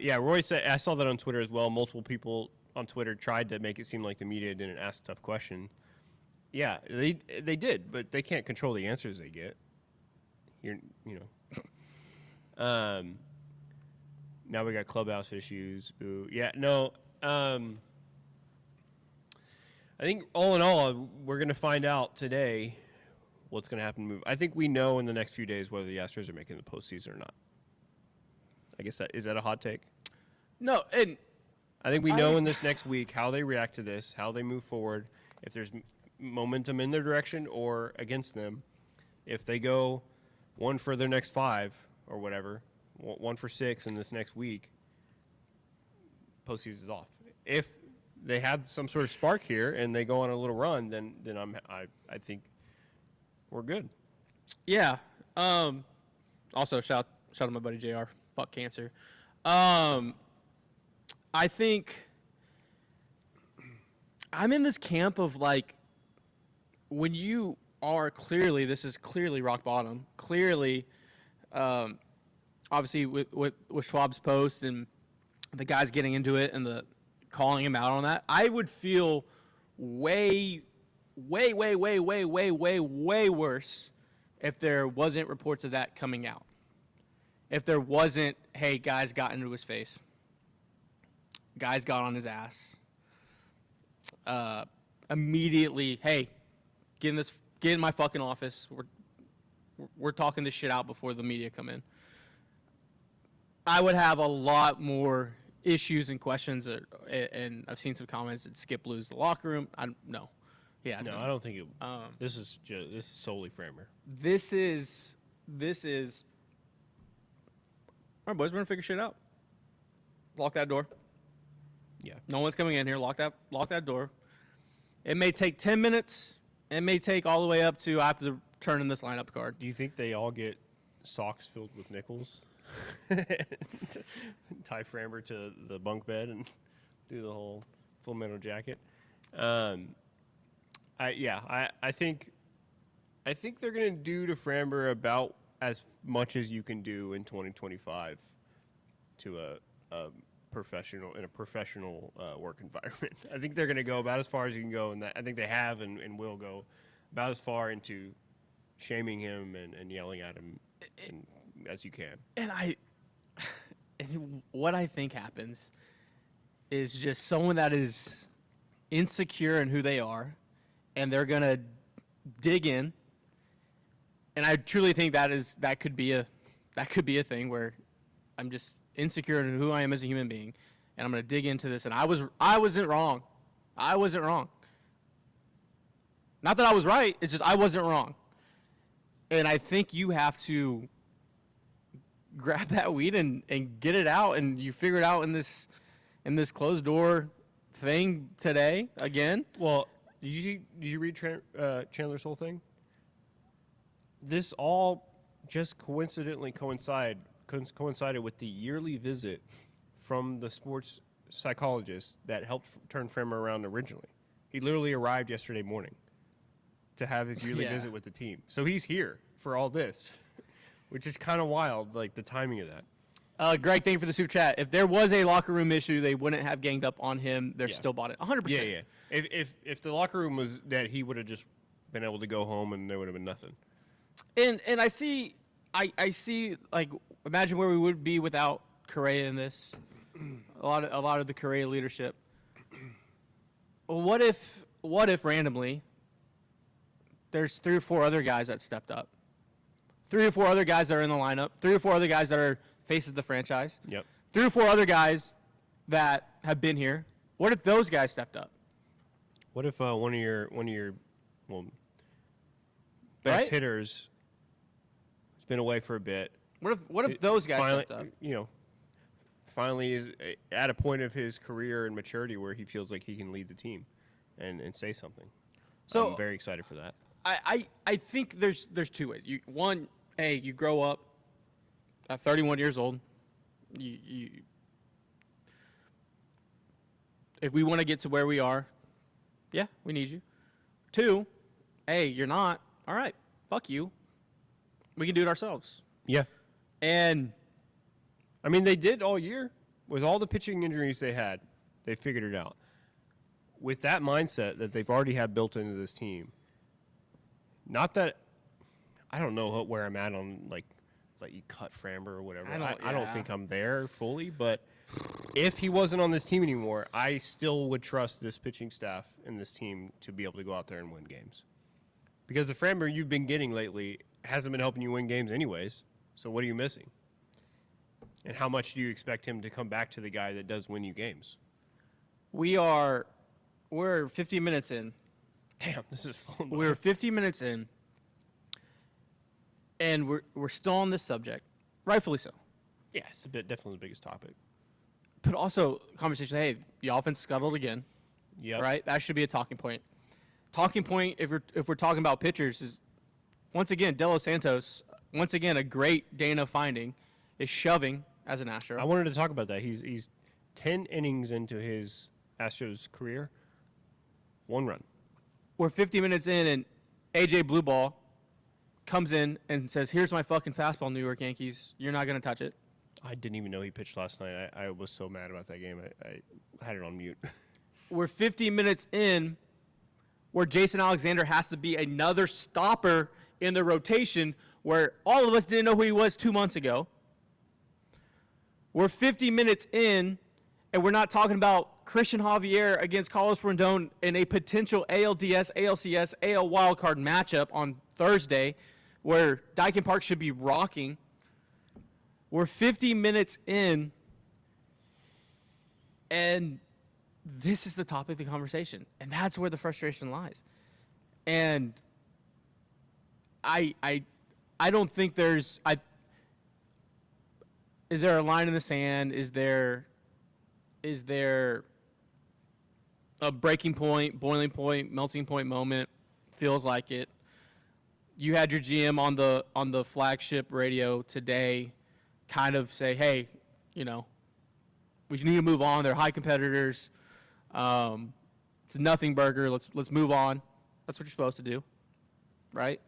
Yeah, Roy said, I saw that on Twitter as well. Multiple people on Twitter tried to make it seem like the media didn't ask tough questions. Yeah, they did, but they can't control the answers they get. Now we got clubhouse issues. Boo. Yeah, no. I think all in all, we're going to find out today what's going to happen. I think we know in the next few days whether the Astros are making the postseason or not. I guess is that a hot take? No, and I think we know in this next week how they react to this, how they move forward, if there's momentum in their direction or against them. If they go one for their next 5 or whatever, 1 for 6 in this next week, postseason is off. If they have some sort of spark here and they go on a little run, then I think we're good. yeah. Also, shout out to my buddy JR. Fuck cancer. I think I'm in this camp of like when you are this is clearly rock bottom. Clearly, obviously with Schwab's post and the guys getting into it and the calling him out on that, I would feel way worse if there wasn't reports of that coming out. If there wasn't, hey, guys got into his face. Guys got on his ass. Immediately, hey, get in my fucking office. We're talking this shit out before the media come in. I would have a lot more issues and questions, and I've seen some comments that Skip lose the locker room. No, yeah, No, I don't think it. This is solely Framber. This is. All right, boys, we're gonna figure shit out. Lock that door. Yeah. No one's coming in here. Lock that door. It may take 10 minutes. It may take all the way up to I have to turn in this lineup card. Do you think they all get socks filled with nickels? Tie Framber to the bunk bed and do the whole Full Metal Jacket. I think they're gonna do to Framber about as much as you can do in 2025 to a professional work environment. I think they're gonna go about as far as you can go, and I think they have and will go about as far into shaming him and yelling at him as you can. And what I think happens is just someone that is insecure in who they are, and they're gonna dig in. And I truly think that could be a thing where I'm just insecure in who I am as a human being, and I'm gonna dig into this. And I wasn't wrong. I wasn't wrong. Not that I was right. It's just I wasn't wrong. And I think you have to grab that weed and get it out, and you figure it out in this closed door thing today again. Well, did you read Chandler's whole thing? This all just coincidentally coincided with the yearly visit from the sports psychologist that helped turn Framber around originally. He literally arrived yesterday morning to have his yearly visit with the team. So he's here for all this, which is kind of wild, like the timing of that. Greg, thank you for the super chat. If there was a locker room issue, they wouldn't have ganged up on him. They're still bought it. 100%. Yeah. If the locker room was that, he would have just been able to go home and there would have been nothing. And I see like imagine where we would be without Correa in this. A lot of the Correa leadership. What if randomly there's 3 or 4 other guys that stepped up? 3 or 4 other guys that are in the lineup. 3 or 4 other guys that are faces of the franchise. Yep. 3 or 4 other guys that have been here. What if those guys stepped up? What if one of your best hitters has been away for a bit? What if those guys finally, stepped up? Finally is at a point of his career and maturity where he feels like he can lead the team and say something. So I'm very excited for that. I think there's 2 ways. You grow up at 31 years old. You if we want to get to where we are, yeah, we need you. 2, hey, you're not. All right, fuck you. We can do it ourselves. Yeah. And I mean, they did all year. With all the pitching injuries they had, they figured it out. With that mindset that they've already had built into this team, not that I don't know where I'm at on, like, let you cut Framber or whatever. I don't think I'm there fully, but if he wasn't on this team anymore, I still would trust this pitching staff and this team to be able to go out there and win games. Because the Framber you've been getting lately hasn't been helping you win games anyways, so what are you missing? And how much do you expect him to come back to the guy that does win you games? we're 50 minutes in. Damn, this is flown by. We're 50 minutes in, and we're still on this subject, rightfully so. Yeah, it's definitely the biggest topic. But also, conversation, hey, the offense scuttled again, Yep. right? That should be a talking point. Talking point, if we're talking about pitchers, is once again, De Los Santos, once again, a great Dana finding, is shoving as an Astro. I wanted to talk about that. He's 10 innings into his Astros career, 1 run. We're 50 minutes in, and AJ Blueball comes in and says, here's my fucking fastball, New York Yankees. You're not going to touch it. I didn't even know he pitched last night. I was so mad about that game. I had it on mute. We're 50 minutes in where Jason Alexander has to be another stopper in the rotation where all of us didn't know who he was 2 months ago. We're 50 minutes in, and we're not talking about Christian Javier against Carlos Rendon in a potential ALDS, ALCS, AL wildcard matchup on Thursday where Dyken Park should be rocking. We're 50 minutes in, and this is the topic of the conversation, and that's where the frustration lies. And I don't think there's is there a line in the sand? Is there a breaking point, boiling point, melting point moment? Feels like it. You had your GM on the flagship radio today kind of say, hey, we need to move on. They're high competitors. It's a nothing burger. Let's move on. That's what you're supposed to do, right?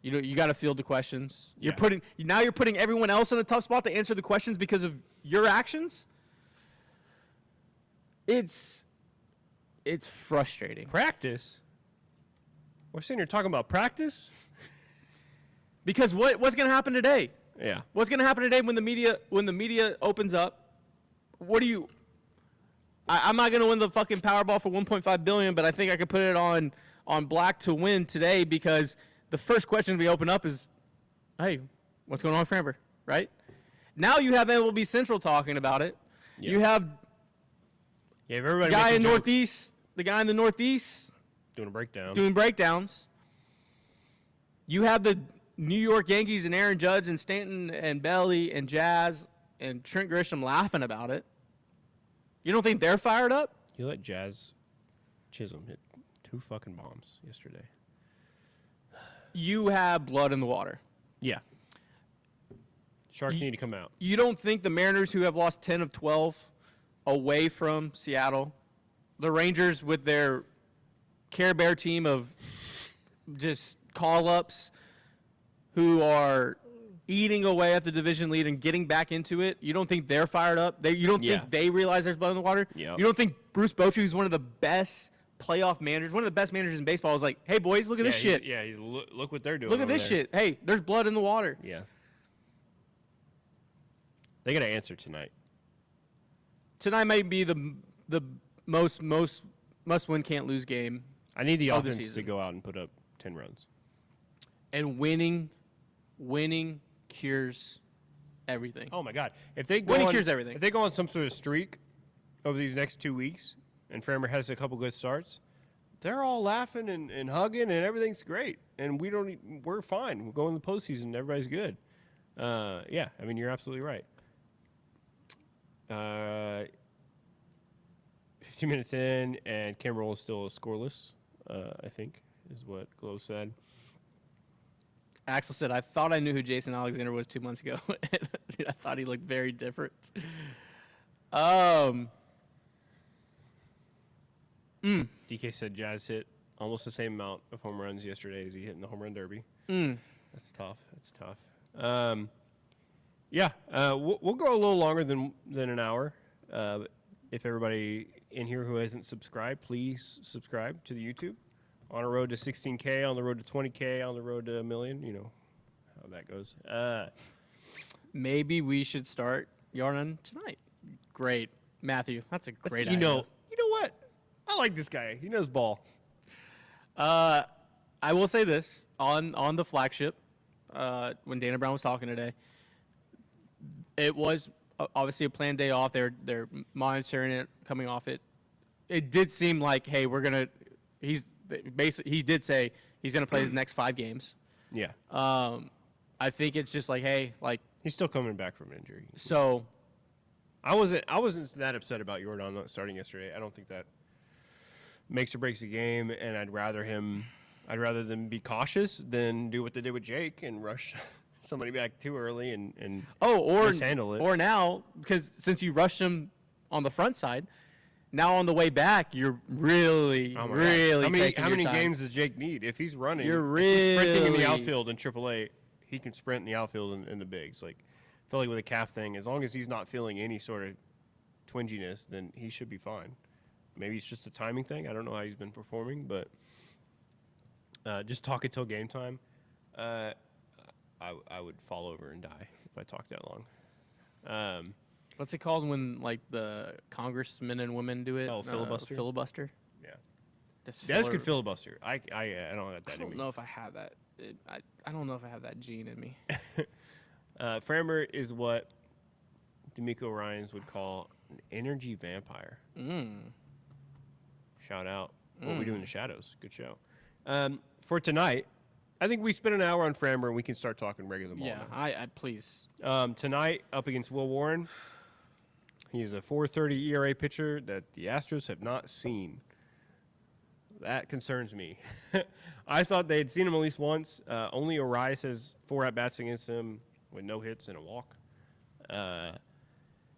You got to field the questions. You're putting everyone else in a tough spot to answer the questions because of your actions. It's frustrating. Practice? We're sitting here talking about practice? Because what's going to happen today? Yeah. What's going to happen today when the media opens up? I'm not going to win the fucking Powerball for $1.5 billion, but I think I could put it on black to win today because the first question we open up is, hey, what's going on, Framber? Right? Now you have MLB Central talking about it. Yeah. You have Everybody the guy making in jokes, Northeast, the guy in the Northeast doing a breakdown. doing breakdowns. You have the New York Yankees and Aaron Judge and Stanton and Belly and Jazz and Trent Grisham laughing about it. You don't think they're fired up? You let Jazz Chisholm hit 2 fucking bombs yesterday. You have blood in the water. Yeah. Sharks need to come out. You don't think the Mariners, who have lost 10 of 12 away from Seattle, the Rangers with their Care Bear team of just call-ups who are eating away at the division lead and getting back into it, you don't think they're fired up? You don't think they realize there's blood in the water? Yep. You don't think Bruce Bochy, who's one of the best playoff managers, one of the best managers in baseball, is like, hey, boys, look at this shit. He's look what they're doing. Look at this shit. Hey, there's blood in the water. Yeah. They got to answer tonight. Tonight might be the most must-win, can't-lose game. I need the of the offense to season. go out and put up 10 runs. And winning cures everything. Oh my God! If they Winning cures everything. If they go on some sort of streak over these next 2 weeks, and Framber has a couple good starts, they're all laughing and hugging, and everything's great. And we're fine. We're going to the postseason. And everybody's good. Yeah, I mean you're absolutely right. 15 minutes in, and Kimbrel is still scoreless. I think is what Glow said. Axel said, I thought I knew who Jason Alexander was 2 months ago. I thought he looked very different. DK said Jazz hit almost the same amount of home runs yesterday as he hit in the home run derby. That's tough. That's tough. We'll go a little longer than an hour. If everybody in here who hasn't subscribed, please subscribe to the YouTube. On a road to 16K, on the road to 20K, on the road to 1 million. You know how that goes. Maybe we should start yarning tonight. Great, Matthew. That's a great idea. You know what? I like this guy. He knows ball. I will say this on the flagship when Dana Brown was talking today. It was obviously a planned day off. They're monitoring it, coming off it. It did seem like, hey, he did say he's going to play the next 5 games. Yeah. I think it's just like, hey, like He's still coming back from injury. so. I wasn't that upset about Jordan not starting yesterday. I don't think that makes or breaks the game, and I'd rather them be cautious than do what they did with Jake and rush somebody back too early and mishandle it. Or now, because since you rushed him on the front side, now on the way back you're really How taking many your time. games does Jake need? If he's running, You're if he's sprinting in the really- outfield in AAA, he can sprint in the outfield in the bigs. Like I feel like with a calf thing, as long as he's not feeling any sort of twinginess, then he should be fine. Maybe it's just a timing thing. I don't know how he's been performing, but just talk until game time. I would fall over and die if I talked that long. What's it called when like the congressmen and women do it? Oh, filibuster? Filibuster. Yeah, Just Dez filler- could filibuster. I don't have that I in don't me. know if I have that. I don't know if I have that gene in me. Framber is what D'Amico Ryans would call an energy vampire. Shout out. What we do in the shadows. Good show. For tonight, I think we spend an hour on Framber and we can start talking regular ball. Yeah, now. I please. Tonight, up against Will Warren. He is a 4.30 ERA pitcher that the Astros have not seen. That concerns me. I thought they had seen him at least once. Only Arias has 4 at-bats against him with no hits and a walk.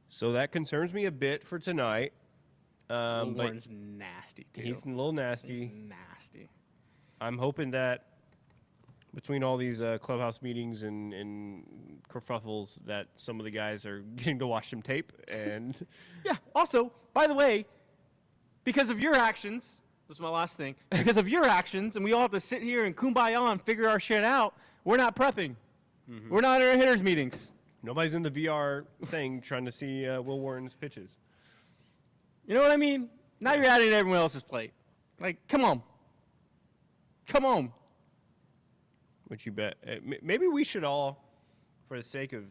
So that concerns me a bit for tonight. But Warren's nasty, too. he's a little nasty. He's nasty. I'm hoping that between all these clubhouse meetings and kerfuffles that some of the guys are getting to watch some tape. And Yeah. Also, by the way, because of your actions, this is my last thing. Because of your actions, and we all have to sit here and kumbaya and figure our shit out. We're not prepping. We're not in our hitters meetings. nobody's in the VR thing trying to see Will Warren's pitches. You know what I mean? Now you're adding to everyone else's plate. Like, come on. Come on. Which you bet. Maybe we should all, for the sake of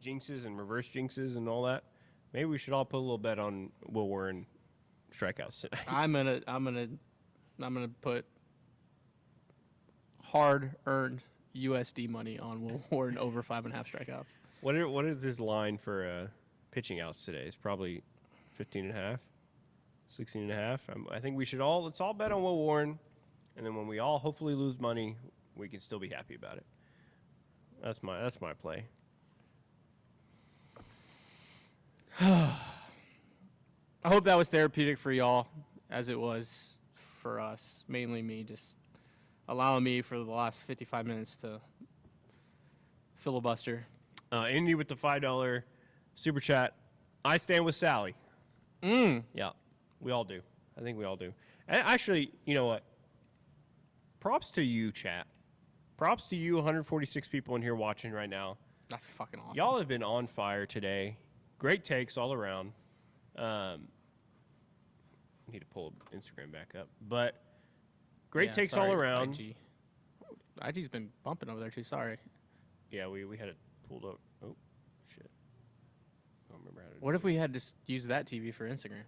jinxes and reverse jinxes and all that, maybe we should all put a little bet on Will Warren strikeouts tonight. I'm gonna put hard-earned USD money on Will Warren over 5.5 strikeouts. What is his line for pitching outs today? It's probably 15.5, 16.5. I think we should let's all bet on Will Warren, and then when we all hopefully lose money, we can still be happy about it. That's my play. I hope that was therapeutic for y'all, as it was for us. Mainly me, just allowing me for the last 55 minutes to filibuster. Indy with the $5 super chat. I stand with Sally. Yeah, we all do. I think we all do. Actually, you know what? Props to you, chat. Props to you, 146 people in here watching right now. That's fucking awesome. Y'all have been on fire today. Great takes all around. Need to pull Instagram back up, but great takes all sorry, around. IG's been bumping over there too. Sorry. Yeah, we had it pulled up. Oh shit! I don't remember how to. What if we had to use that TV for Instagram?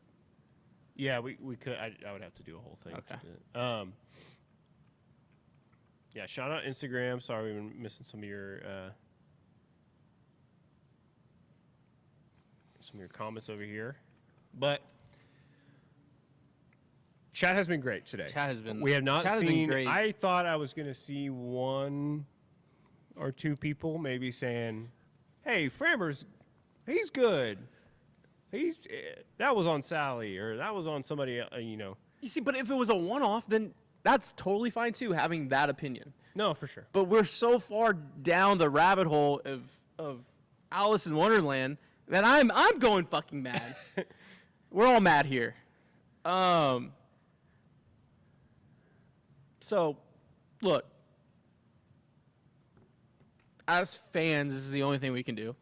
Yeah, we could. I would have to do a whole thing. Okay. To do it. Yeah, shout out Instagram. Sorry, we've been missing some of your comments over here, but chat has been great today. Chat has been. We have not chat has been seen. great. I thought I was going to see 1 or 2 people maybe saying, "Hey, Framber's, he's good. that was on Sally or that was on somebody, you know. You see, but if it was a one-off, then that's totally fine too, having that opinion. No, for sure. But we're so far down the rabbit hole of Alice in Wonderland that I'm going fucking mad. We're all mad here. So, look. As fans, this is the only thing we can do.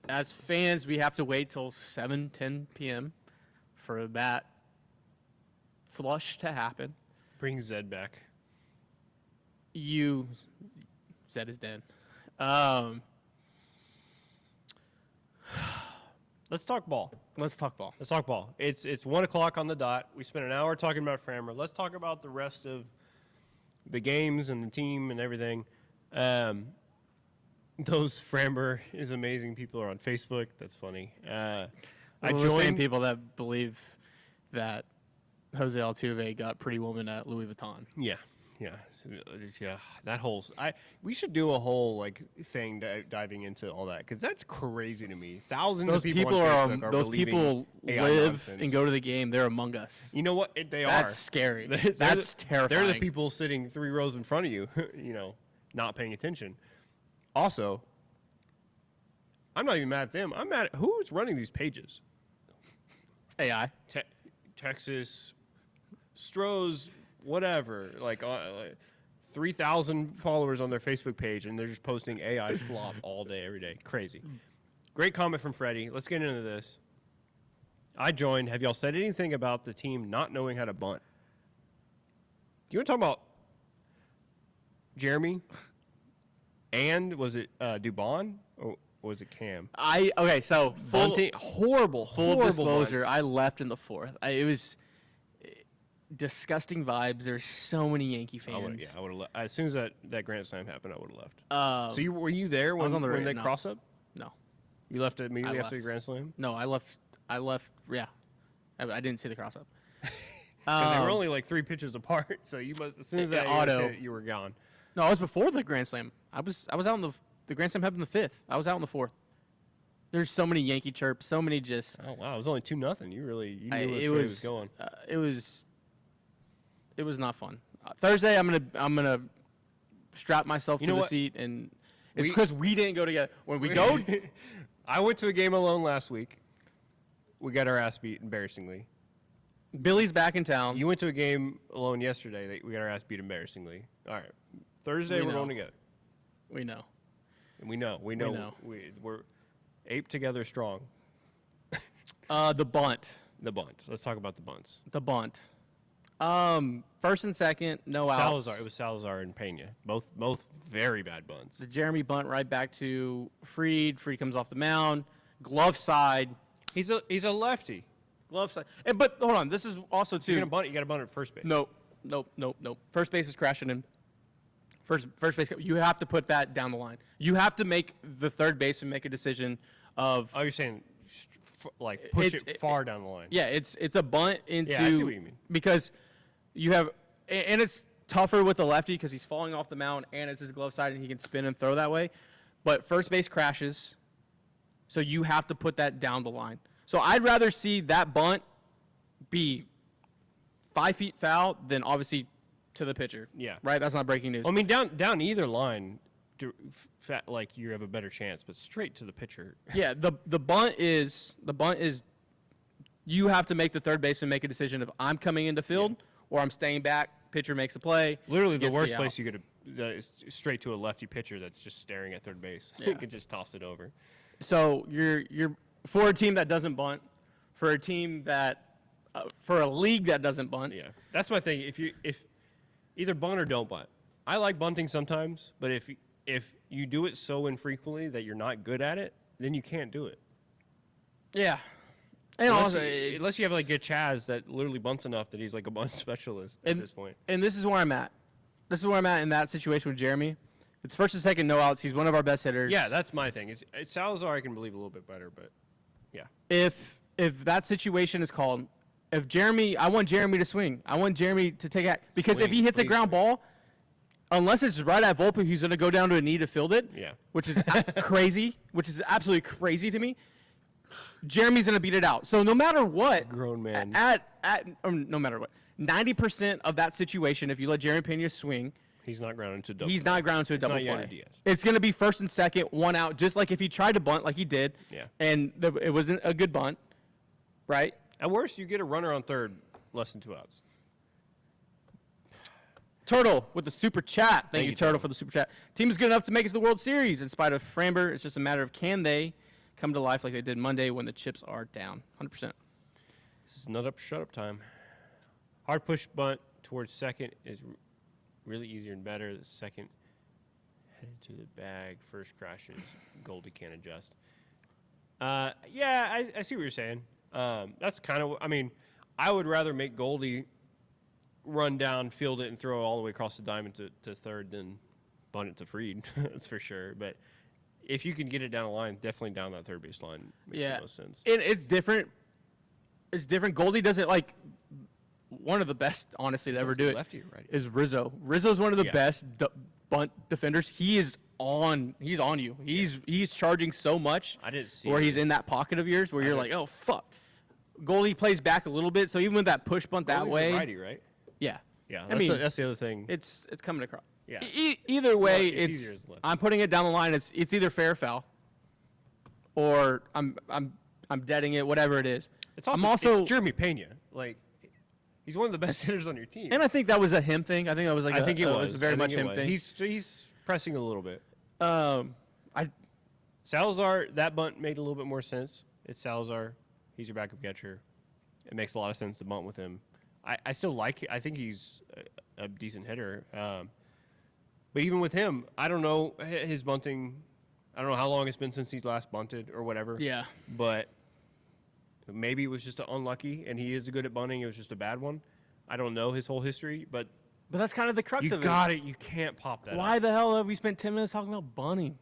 As fans, we have to wait till 10 p.m. for that flush to happen. Bring Zed back. Zed is dead. Let's talk ball. Let's talk ball. Let's talk ball. It's 1 o'clock on the dot. We spent an hour talking about Framber. Let's talk about the rest of the games and the team and everything. Those Framber is amazing people are on Facebook. That's funny. I joined the same people that believe that Jose Altuve got Pretty Woman at Louis Vuitton. Yeah. That whole we should do a whole like thing diving into all that because that's crazy to me. Thousands of people on Facebook are those believing people AI live nonsense. and go to the game. They're among us. You know what? They are. That's scary. That's terrifying. They're the people sitting 3 rows in front of you. You know, not paying attention. Also, I'm not even mad at them. I'm mad at who's running these pages. AI. Texas, Stroh's, whatever. Like 3,000 followers on their Facebook page, and they're just posting AI slop all day, every day. Crazy. Great comment from Freddie. Let's get into this. I joined. Have y'all said anything about the team not knowing how to bunt? Do you want to talk about Jeremy? And was it Dubon or was it Cam? Okay, so full horrible disclosure. bunts. I left in the 4th. It was disgusting vibes. There's so many Yankee fans. I would have left. As soon as that Grand Slam happened, I would have left. So were you there when, was on the when they no. cross up? No. You left immediately I after the left. Grand Slam? No, I left. Yeah, I didn't see the cross up. Because they were only like 3 pitches apart, so you must as soon as that auto. hit, you were gone. No, I was before the Grand Slam. I was out in the Grand Slam happened in the 5th. I was out in the 4th. There's so many Yankee chirps, so many just. Oh wow, it was only 2-0. You knew where it was going. It was not fun. Thursday, I'm gonna strap myself to the what? seat, and it's because we didn't go together. When we go, I went to a game alone last week. We got our ass beat embarrassingly. Billy's back in town. You went to a game alone yesterday. We got our ass beat embarrassing. All right. Thursday, we're going together. We know. And we know. We're ape together strong. The bunt. The bunt. Let's talk about the bunts. The bunt. First and second, no outs. Salazar. It was Salazar and Pena. Both very bad bunts. The Jeremy bunt right back to Fried. Fried comes off the mound. Glove side. He's a lefty. Glove side. But hold on. This is also too. You got to bunt at first base. Nope. First base is crashing in. First base. You have to put that down the line. You have to make the third baseman make a decision of. Oh, you're saying like push it far down the line. Yeah, it's a bunt into. Yeah, I see what you mean. Because you have, and it's tougher with the lefty because he's falling off the mound and it's his glove side and he can spin and throw that way. But first base crashes, so you have to put that down the line. So I'd rather see that bunt be 5 feet foul than obviously to the pitcher. Yeah. Right? That's not breaking news. I mean, down either line, like you have a better chance, but straight to the pitcher. Yeah, the bunt is you have to make the third baseman make a decision of I'm coming into field or I'm staying back. Pitcher makes the play. Literally, the gets worst out. place you could is straight to a lefty pitcher that's just staring at third base. Yeah. You can just toss it over. So you're for a team that doesn't bunt, for a team that for a league that doesn't bunt. Yeah, that's my thing. If either bunt or don't bunt. I like bunting sometimes, but if you do it so infrequently that you're not good at it, then you can't do it. Yeah. And Unless you have like a Chaz that literally bunts enough that he's like a bunt specialist at this point. And this is where I'm at. This is where I'm at in that situation with Jeremy. It's first and second, no outs. He's one of our best hitters. Yeah, that's my thing. It's Salazar I can believe a little bit better, but yeah. If that situation is called, if Jeremy, I want Jeremy to swing. I want Jeremy to take it. Because if he hits a ground ball, unless it's right at Volpe, he's going to go down to a knee to field it. Yeah. Which is crazy, which is absolutely crazy to me. Jeremy's going to beat it out. So no matter what, Grown man. no matter what, 90% of that situation, if you let Jeremy Pena swing, He's not grounded to double. he's not grounded to a double not Yanni play. Diaz. It's going to be first and second, one out, just like if he tried to bunt like he did. Yeah. And it wasn't a good bunt, right? At worst, you get a runner on third, less than 2 outs. Turtle with the super chat. Thank you, you, Turtle, Turtle. for the super chat. Team is good enough to make it to the World Series in spite of Framber. It's just a matter of can they come to life like they did Monday when the chips are down. 100%. This is nut up, shut up time. Hard push bunt towards second is really easier and better. The second headed to the bag. First crashes. Goldie can't adjust. Yeah, I see what you're saying. That's kind of, I mean, I would rather make Goldie run down, field it, and throw it all the way across the diamond to third than bunt it to Fried. That's for sure. But if you can get it down the line, definitely down that third base line makes the most sense. It's different. It's different. Goldie doesn't like one of the best, honestly, to ever do it. Lefty or righty? Is Rizzo. Rizzo's one of the best bunt defenders. He's on you. He's charging so much. I didn't see where it. he's in that pocket of yours where you're like, oh fuck. Goldie plays back a little bit, so even with that push bunt that Goldie's way, a righty, right? yeah. Yeah, I mean, that's the other thing. it's coming across. Yeah. Either way, it's easier as left. I'm putting it down the line. It's either fair or foul, or I'm deading it, whatever it is. It's also, I'm also it's Jeremy Pena. Like, he's one of the best hitters on your team. and I think that was a him thing. I think that was like I think it was. very I much think it him was. thing. He's pressing a little bit. I Salazar, that bunt made a little bit more sense. It's Salazar. He's your backup catcher. It makes a lot of sense to bunt with him. I still like it. I think he's a decent hitter. But even with him, I don't know his bunting. I don't know how long it's been since he's last bunted or whatever. yeah. But maybe it was just unlucky, and he is good at bunting. It was just a bad one. I don't know his whole history, but But that's kind of the crux you of got it. You can't pop that. Why up. the hell have we spent 10 minutes talking about bunting?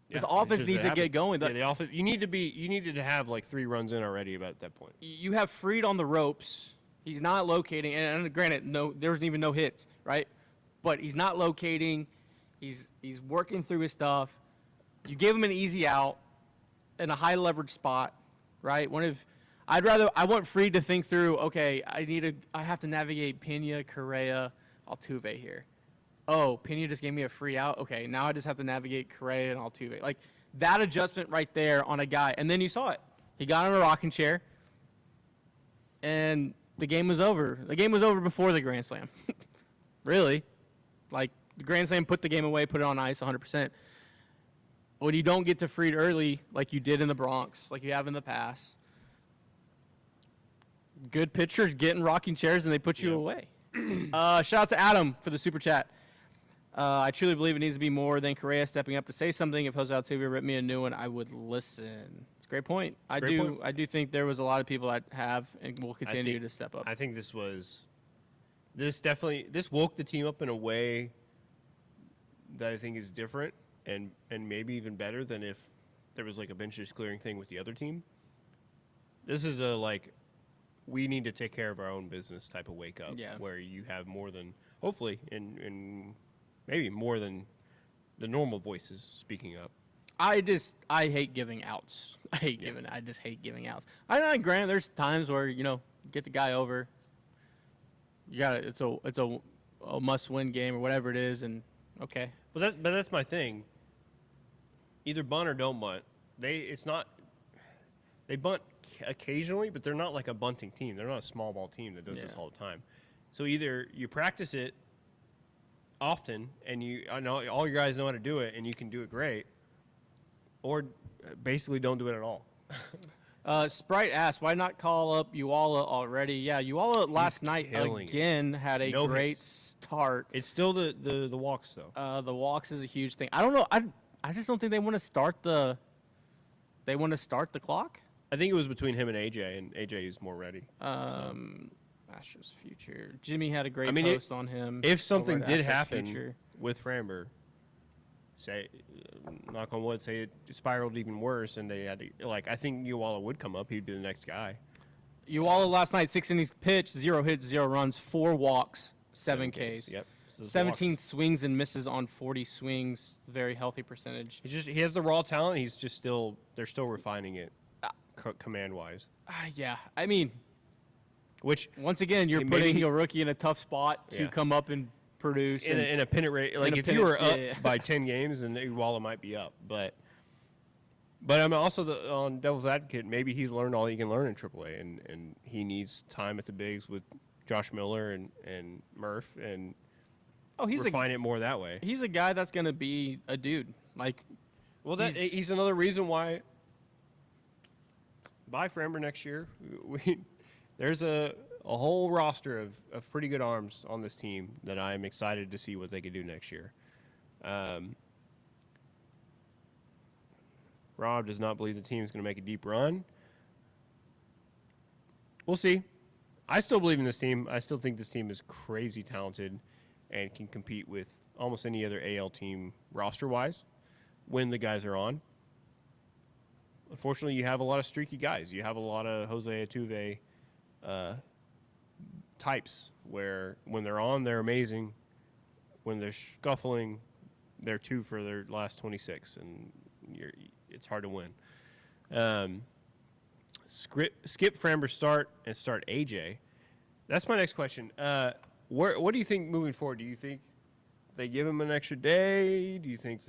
Yeah, This it's offense just needs to happened. get going. Yeah, the offense. You needed to have like 3 runs in already about that point. You have Fried on the ropes. He's not locating, and granted, there was even no hits, right? But he's not locating. He's working through his stuff. You give him an easy out in a high leverage spot, right? I want Fried to think through. Okay, I have to navigate Pena, Correa, Altuve here. Oh, Pena just gave me a free out. Okay, now I just have to navigate Correa and Altuve. Like that adjustment right there on a guy, and then you saw it. He got in a rocking chair, and the game was over. The game was over before the Grand Slam. Really. Like, the Grand Slam put the game away, put it on ice 100%. When you don't get to Fried early, like you did in the Bronx, like you have in the past, good pitchers get in rocking chairs and they put you away. Shout out to Adam for the super chat. I truly believe it needs to be more than Correa stepping up to say something. If Jose Altuve ripped me a new one, I would listen. It's a great point. I do think there was a lot of people that have and will continue to step up. I think this woke the team up in a way that I think is different and maybe even better than if there was like a benches clearing thing with the other team. This is we need to take care of our own business type of wake up where you have more than, hopefully, and maybe more than the normal voices speaking up. I hate giving outs. I just hate giving outs. I know, granted, there's times where, get the guy over. You got it. It's a must-win game or whatever it is, and okay. But that's my thing. Either bunt or don't bunt. They bunt occasionally, but they're not like a bunting team. They're not a small ball team that does this all the time. So either you practice it often, and I know all your guys know how to do it, and you can do it great, or basically don't do it at all. Sprite asked, why not call up Uala already? Yeah, Uala last night again had a great start. It's still the walks, though. The walks is a huge thing. I don't know. I just don't think they want to start the clock. I think it was between him and AJ, and AJ is more ready. Astros future. Jimmy had a great post on him. If something over at did Astros happen Future. with Framber, say, knock on wood, say it spiraled even worse, and they had to, I think Uala would come up. He'd be the next guy. Uala last night, 6 innings pitched, 0 hits, 0 runs, 4 walks, 7 Ks. Yep. 17 swings and misses on 40 swings. Very healthy percentage. He has the raw talent. He's just they're still refining it. command-wise. Yeah, I mean, Which once again, you're Maybe putting he- a rookie in a tough spot to Yeah. come up and produce. in and- a pennant race, like a if you pennant- were up yeah. by 10 games, then your wallet might be up. But I'm also on devil's advocate. Maybe he's learned all he can learn in AAA, and he needs time at the bigs with Josh Miller and Murph, and he's refine it more that way. he's a guy that's gonna be a dude. Like, Well, he's another reason why. Buy Framber next year. There's a whole roster of pretty good arms on this team that I'm excited to see what they can do next year. Rob does not believe the team is going to make a deep run. We'll see. I still believe in this team. I still think this team is crazy talented and can compete with almost any other AL team roster-wise when the guys are on. Unfortunately, you have a lot of streaky guys. You have a lot of Jose Altuve types where when they're on, they're amazing. When they're scuffling, they're 2 for their last 26, and it's hard to win. Skip Framber start and start AJ. That's my next question. What do you think moving forward? Do you think they give him an extra day? Do you think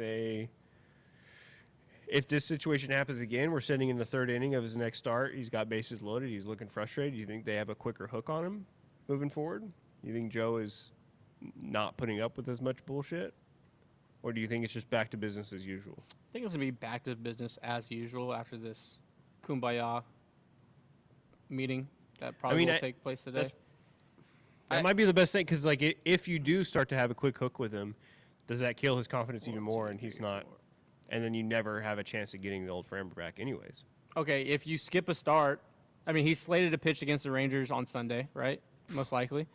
if this situation happens again, we're sitting in the 3rd inning of his next start, he's got bases loaded, he's looking frustrated, do you think they have a quicker hook on him moving forward? You think Joe is not putting up with as much bullshit? Or do you think it's just back to business as usual? I think it's gonna be back to business as usual after this kumbaya meeting that probably will take place today. That might be the best thing, because like if you do start to have a quick hook with him, does that kill his confidence even more? And he's not, and then you never have a chance of getting the old Framber back, anyways. Okay, if you skip a start, I mean, he's slated to pitch against the Rangers on Sunday, right? Most likely,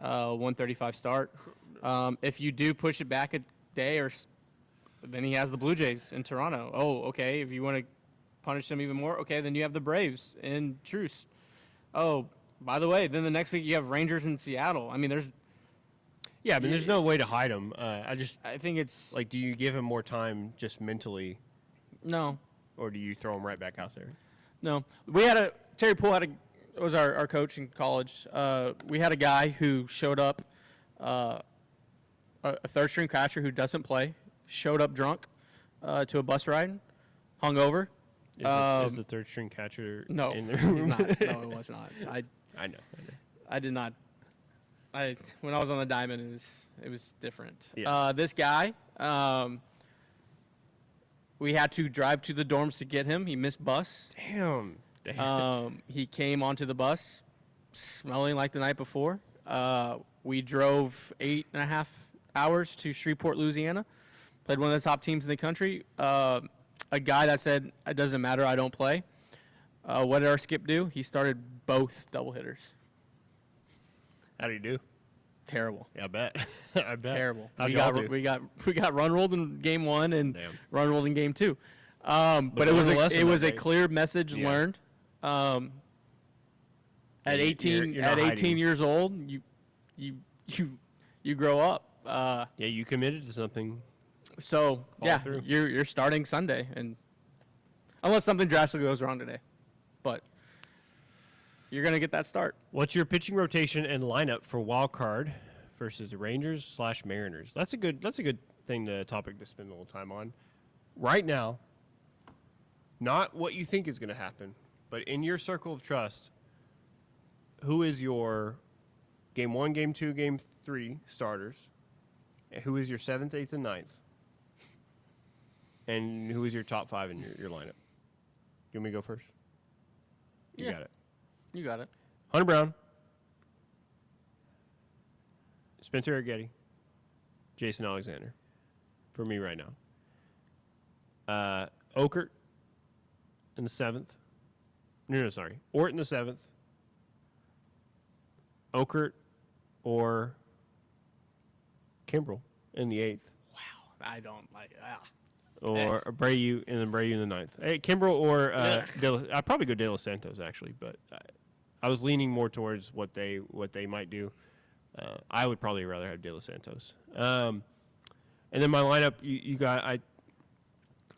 1:35 start. If you do push it back a day, then he has the Blue Jays in Toronto. Oh, okay. If you want to punish them even more, okay, then you have the Braves in Truce. Oh, by the way, then the next week you have Rangers in Seattle. I mean, there's no way to hide him. I think it's like, do you give him more time just mentally, no. or do you throw him right back out there? No, Terry Poole was our coach in college. We had a guy who showed up, a 3rd string catcher who doesn't play, showed up drunk to a bus ride, hungover. Is the 3rd string catcher No, in there? he's not. No, it was not. I know. I did not. When I was on the diamond, it was different. Yeah. This guy, we had to drive to the dorms to get him. He missed bus. Damn. He came onto the bus smelling like the night before. We drove 8.5 hours to Shreveport, Louisiana. Played one of the top teams in the country. A guy that said, "It doesn't matter, I don't play." What did our skip do? He started both double hitters. How do you do? Terrible. Yeah, I bet. I bet. Terrible. How'd We y'all got, do? we got run rolled in game 1 and Damn. run rolled in game 2. But it there was was a lesson it was that a day. clear message Yeah. learned. At Yeah, 18 you're at not 18 hiding. years old, you grow up. Yeah, you committed to something. So yeah, through. you're starting Sunday, and unless something drastic goes wrong today, but you're gonna get that start. What's your pitching rotation and lineup for wild card versus the Rangers/Mariners? That's a good topic to spend a little time on. Right now, not what you think is going to happen, but in your circle of trust, who is your game 1, game 2, game 3 starters? And who is your 7th, 8th, and 9th? And who is your top 5 in your lineup? You want me to go first? You Yeah. got it. You got it. Hunter Brown, Spencer Arrighetti, Jason Alexander, for me right now. Okert in the 7th. No, sorry. Ort in the 7th. Okert or Kimbrel in the 8th. Wow, I don't like. Or Brayu, and then Brayu in the 9th. Hey, Kimbrel or I'd probably go De Los Santos, actually, but I was leaning more towards what they might do. I would probably rather have De Los Santos. And then my lineup, you got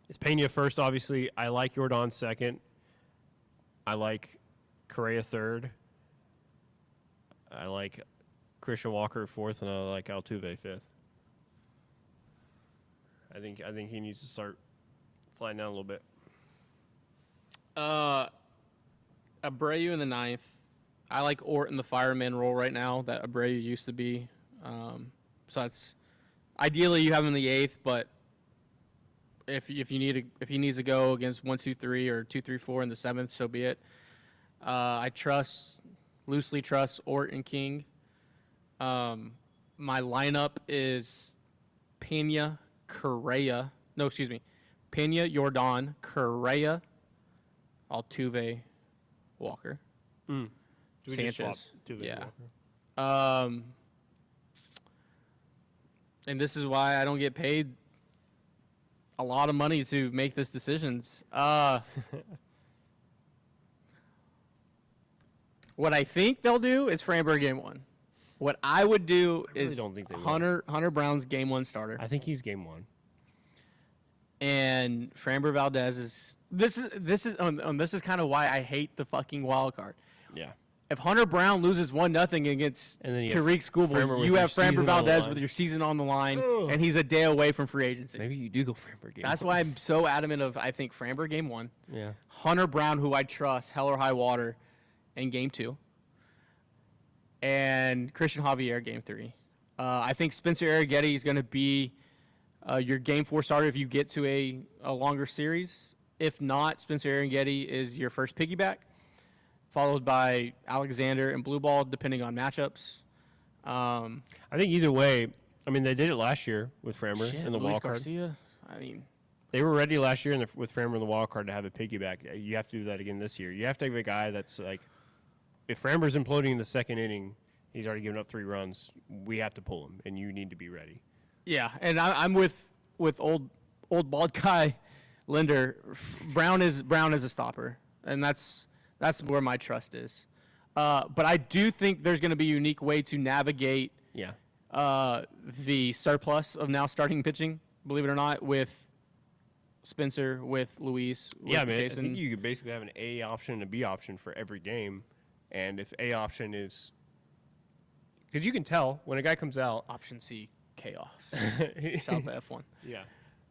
it's Pena first, obviously. I like Jordan second. I like Correa third. I like Christian Walker fourth, and I like Altuve fifth. I think he needs to start sliding down a little bit. Abreu in the ninth. I like Ort in the fireman role right now that Abreu used to be. So that's ideally you have him in the eighth, but if he needs to go against 1, 2, 3 or 2, 3, 4 in the seventh, so be it. I loosely trust Ort and King. My lineup is Pena, Correa. No, excuse me. Pena, Jordan, Correa, Altuve, Walker. Do we just swap Sanchez. Altuve and Yeah. Walker? And this is why I don't get paid a lot of money to make these decisions. What I think they'll do is Framber game one. What I would do really is don't think they will. Hunter Brown's game one starter. I think he's game one. And Framber Valdez is this is kind of why I hate the fucking wild card. Yeah. If Hunter Brown loses 1-0 against And then you have Tariq Framber Schoolboy, with you your have season Framber on the Valdez line. with your season on the line, Ugh. and he's a day away from free agency. Maybe you do go Framber game. That's why I'm so adamant of I think Framber game one, Yeah. Hunter Brown, who I trust, hell or high water, in game two, and Christian Javier game three. I think Spencer Arrighetti is going to be your game four starter if you get to a longer series. If not, Spencer Arrighetti is your first piggyback, followed by Alexander and Blue Ball, depending on matchups. I think either way, I mean, they did it last year with Framber in the Luis wild card. Garcia. I mean, They were ready last year with Framber in the wild card to have a piggyback. You have to do that again this year. You have to have a guy that's like, if Framber's imploding in the second inning, he's already given up 3 runs. We have to pull him, and you need to be ready. yeah, and I'm with old bald guy Linder. Brown is a stopper, and that's where my trust is. But I do think there's going to be a unique way to navigate Yeah. the surplus of now starting pitching, believe it or not, with Spencer, with Luis, with Yeah, man. Jason. I think you could basically have an A option and a B option for every game. And if A option is, because you can tell when a guy comes out. Option C, chaos. Shout out to F1. Yeah.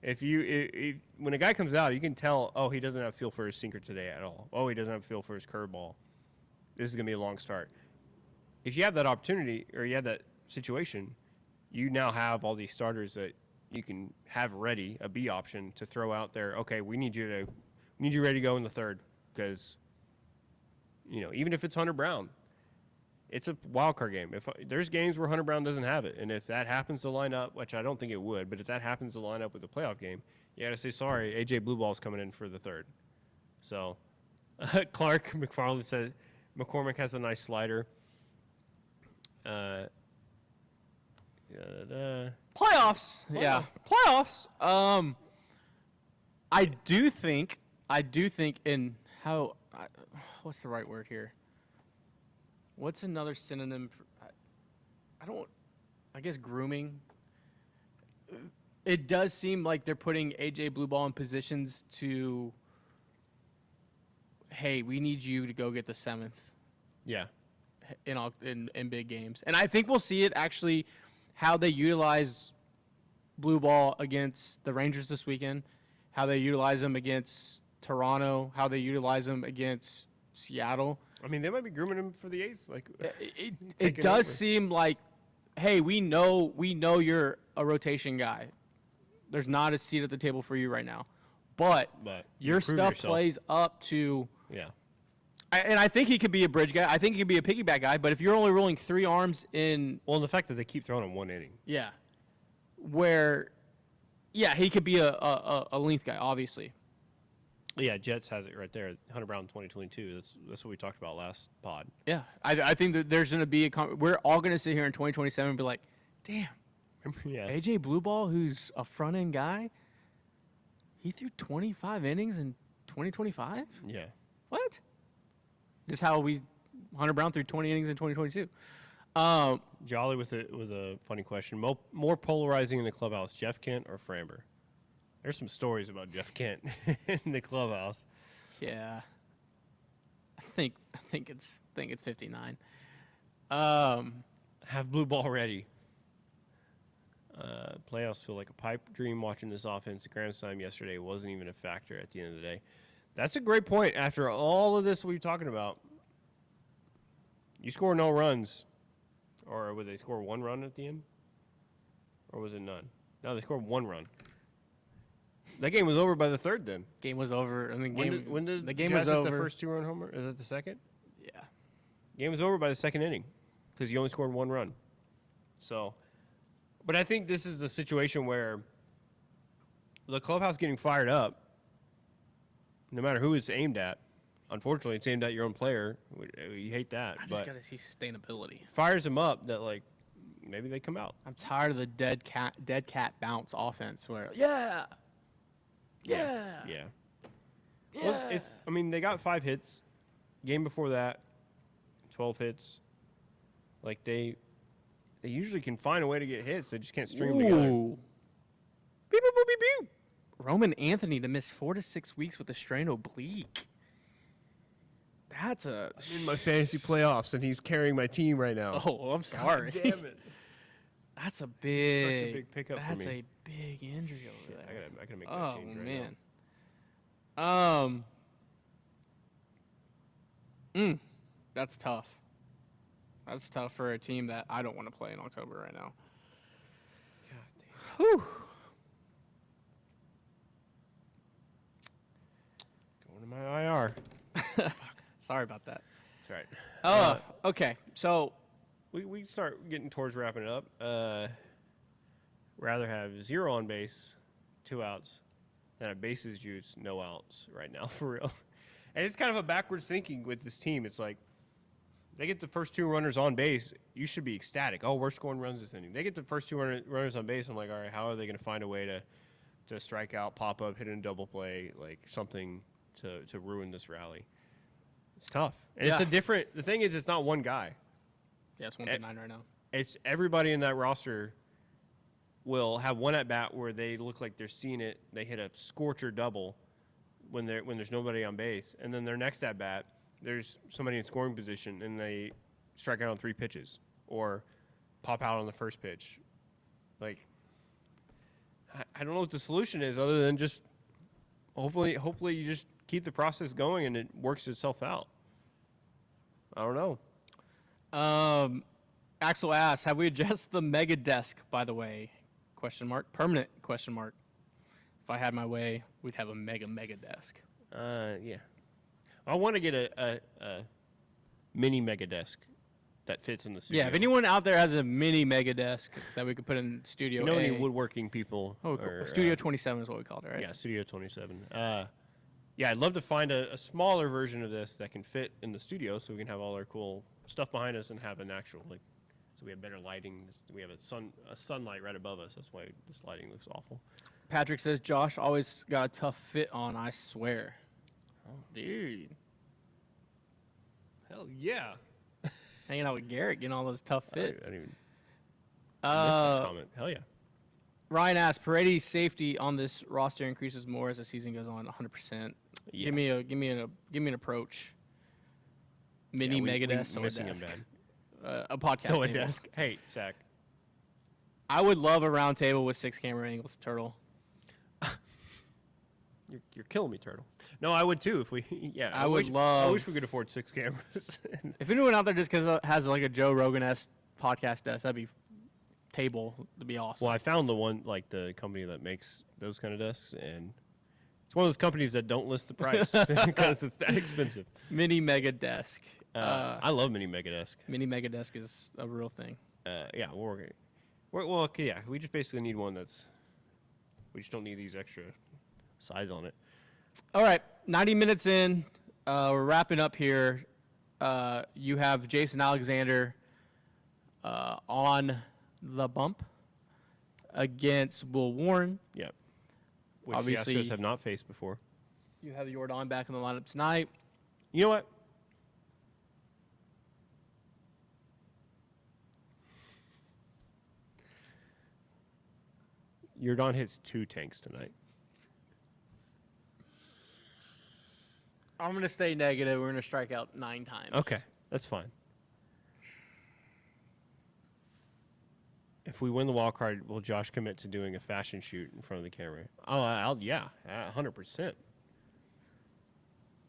If when a guy comes out, you can tell, oh, he doesn't have feel for his sinker today at all. Oh, he doesn't have feel for his curveball. This is going to be a long start. If you have that opportunity or you have that situation, you now have all these starters that you can have ready, a B option to throw out there. Okay, we need you ready to go in the third because, even if it's Hunter Brown, it's a wild card game. If there's games where Hunter Brown doesn't have it, and if that happens to line up, which I don't think it would, but if that happens to line up with the playoff game, you got to say, sorry, AJ Blue Ball's coming in for the third. So Clark McFarland said McCormick has a nice slider. Playoffs. Yeah. Playoffs. I do think in how what's the right word here? What's another synonym for I guess grooming. It does seem like they're putting AJ Blue Ball in positions to, hey, we need you to go get the 7th Yeah. in big games. And I think we'll see it actually how they utilize Blue Ball against the Rangers this weekend, how they utilize them against Toronto, how they utilize them against Seattle. I mean, they might be grooming him for the 8th. Like, It taking does over. seem like, hey, we know you're a rotation guy. There's not a seat at the table for you right now. But you your prove stuff yourself. plays up to Yeah. and I think he could be a bridge guy. I think he could be a piggyback guy. But if you're only rolling 3 arms in, Well, and the fact that they keep throwing him 1 inning. yeah, where, yeah, he could be a length guy, obviously. Yeah, Jets has it right there. Hunter Brown 2022. That's what we talked about last pod. Yeah, I think that there's going to be we're all going to sit here in 2027 and be like, damn, Yeah. AJ Blue Ball, who's a front end guy, he threw 25 innings in 2025. Yeah. What? Just how Hunter Brown threw 20 innings in 2022. Jolly with a funny question. More polarizing in the clubhouse, Jeff Kent or Framber? There's some stories about Jeff Kent in the clubhouse. Yeah. think it's 59. Have blue ball ready. Playoffs feel like a pipe dream. Watching this offense, the grand slam yesterday wasn't even a factor at the end of the day. That's a great point. After all of this we're talking about, you score no runs, or would they score one run at the end, or was it none? No, they scored one run. That game was over by the third. Then Game was over. I mean, when did the game Jazz was hit over? the first 2-run homer? Is that the second? Yeah. Game was over by the second inning because you only scored one run. So, but I think this is the situation where the clubhouse getting fired up, no matter who it's aimed at. Unfortunately, it's aimed at your own player. You hate that. I just but got to see sustainability. fires them up that, like, maybe they come out. I'm tired of the dead cat bounce offense where yeah. Yeah. Well, I mean, they got 5 hits. Game before that, 12 hits. Like, they usually can find a way to get hits. They just can't string them together. Ooh. Beep, beep, beep, beep, beep. Roman Anthony to miss 4 to 6 weeks with a strained oblique. That's a. I'm in my fantasy playoffs, and he's carrying my team right now. Oh, I'm sorry. God damn it. That's a big. Such a big pickup for me. That's a big injury over there. I gotta make that change right man. That's tough. That's tough for a team that I don't want to play in October right now. now. God damn. Whew. Going to my IR. Sorry about that. That's right. Okay. So We start getting towards wrapping it up. Rather have 0 on base, 2 outs, than a bases juice, no outs right now, for real. And it's kind of a backwards thinking with this team. It's like they get the first 2 runners on base, you should be ecstatic. Oh, we're scoring runs this inning. They get the first 2 runners on base. I'm like, all right, how are they going to find a way to strike out, pop up, hit in a double play, like something to ruin this rally? It's tough. And it's Yeah. the thing is, it's not one guy. yeah, it's 1.9 right now. It's everybody in that roster will have one at bat where they look like they're seeing it. They hit a scorcher double when there's nobody on base, and then their next at bat, there's somebody in scoring position and they strike out on 3 pitches or pop out on the first pitch. Like, I don't know what the solution is other than just hopefully you just keep the process going and it works itself out. I don't know. Axel asks, have we adjusted the mega desk, by the way? Question mark. Permanent question mark. If I had my way, we'd have a mega desk. Yeah. I want to get a mini mega desk that fits in the studio. Yeah, if anyone out there has a mini mega desk that we could put in Studio you know A. any woodworking people? Oh, cool. or, Studio 27 is what we called it, right? Yeah, Studio 27. Yeah, I'd love to find a smaller version of this that can fit in the studio so we can have all our cool stuff behind us and have an actual, like, so we have better lighting. We have a sunlight right above us. That's why this lighting looks awful. Patrick says, Josh always got a tough fit on, I swear. Oh, dude. Hell yeah. Hanging out with Garrett, getting all those tough I fits. didn't even miss that comment. Hell yeah. Ryan asks, Paredes' safety on this roster increases more as the season goes on, 100%. Yeah. Give me an approach. Mini mega desk, so a missing desk. him bad. A podcast So a table. desk. Hey, Zach. I would love a round table with 6 camera angles, Turtle. You're killing me, Turtle. No, I would too if we. Yeah, I would love- I wish we could afford 6 cameras. If anyone out there just has like a Joe Rogan-esque podcast desk, that'd be table. That'd be awesome. Well, I found the one, like the company that makes those kind of desks, and it's one of those companies that don't list the price because it's that expensive. Mini mega desk. I love mini mega desk. Mini mega desk is a real thing. Yeah, well, okay, yeah, we just basically need one that's. We just don't need these extra sides on it. All right, 90 minutes in. We're wrapping up here. You have Jason Alexander on the bump against Will Warren. Yeah, which Obviously- the Astros have not faced before. You have Jordan back in the lineup tonight. You know what? Jordan hits 2 tanks tonight. I'm going to stay negative. We're going to strike out 9 times. Okay, that's fine. If we win the wild card, will Josh commit to doing a fashion shoot in front of the camera? Oh, yeah, 100%.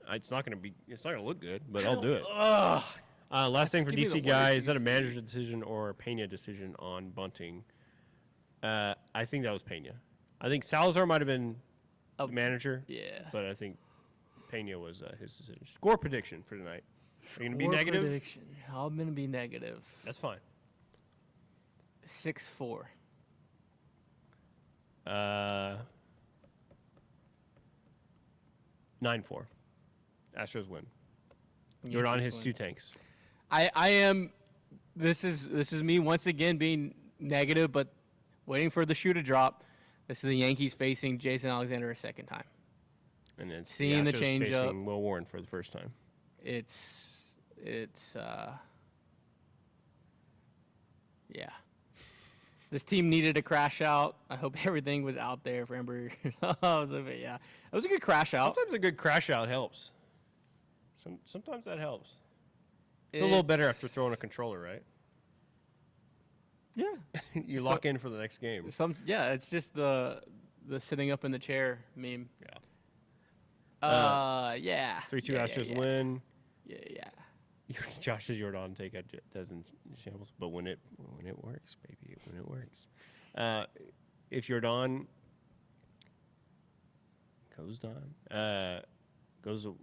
It's not going to look good, but I'll do it. Ugh. Last thing for give me the DC guy, words is that a you manager decision or a Pena decision on bunting? I think that was Pena. I think Salazar might have been the manager. Yeah. But I think Pena was his decision. Score prediction for tonight. Are you going to be Score negative? prediction. I'm going to be negative. That's fine. 6-4. 9-4. Astros win. You're Yankees on his win. 2 tanks. I am. This is me once again being negative, but waiting for the shoe to drop. This is the Yankees facing Jason Alexander a second time. And then Seeing the Astros change up. facing Will Warren for the first time. Yeah. This team needed a crash out. I hope everything was out there for Framber. Yeah. It was a good crash out. Sometimes a good crash out helps. Sometimes that helps. Feel a little better after throwing a controller, right? Yeah. You lock in for the next game. It's just the sitting up in the chair meme. Yeah. Yeah. 3-2 Yeah, Astros yeah. win. Yeah. Josh's Jordan take out doesn't shambles, but when it works, baby, when it works. If Jordan goes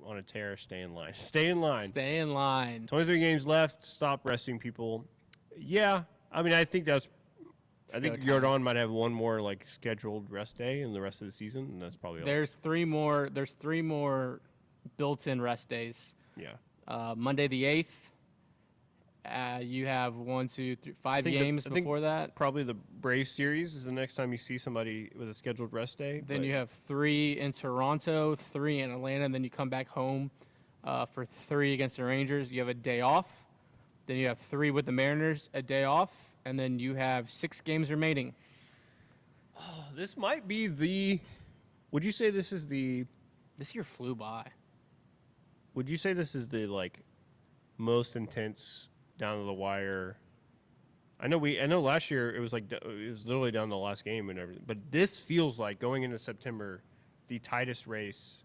on a tear, stay in line. Stay in line. Stay in line. 23 games left. Stop resting people. Yeah, I mean, I think Jordan might have one more scheduled rest day in the rest of the season, and that's probably all. There's three more built-in rest days. Yeah. Monday the 8th. You have 1, 2, 3, 5 games before that. Probably the Braves series is the next time you see somebody with a scheduled rest day. Then you have 3 in Toronto, 3 in Atlanta, and then you come back home for 3 against the Rangers. You have a day off. Then you have 3 with the Mariners, a day off, and then you have 6 games remaining. This might be the. Would you say this is the? This year flew by. Would you say this is the most intense down to the wire? I know last year it was literally down to the last game and everything, but this feels like going into September, the tightest race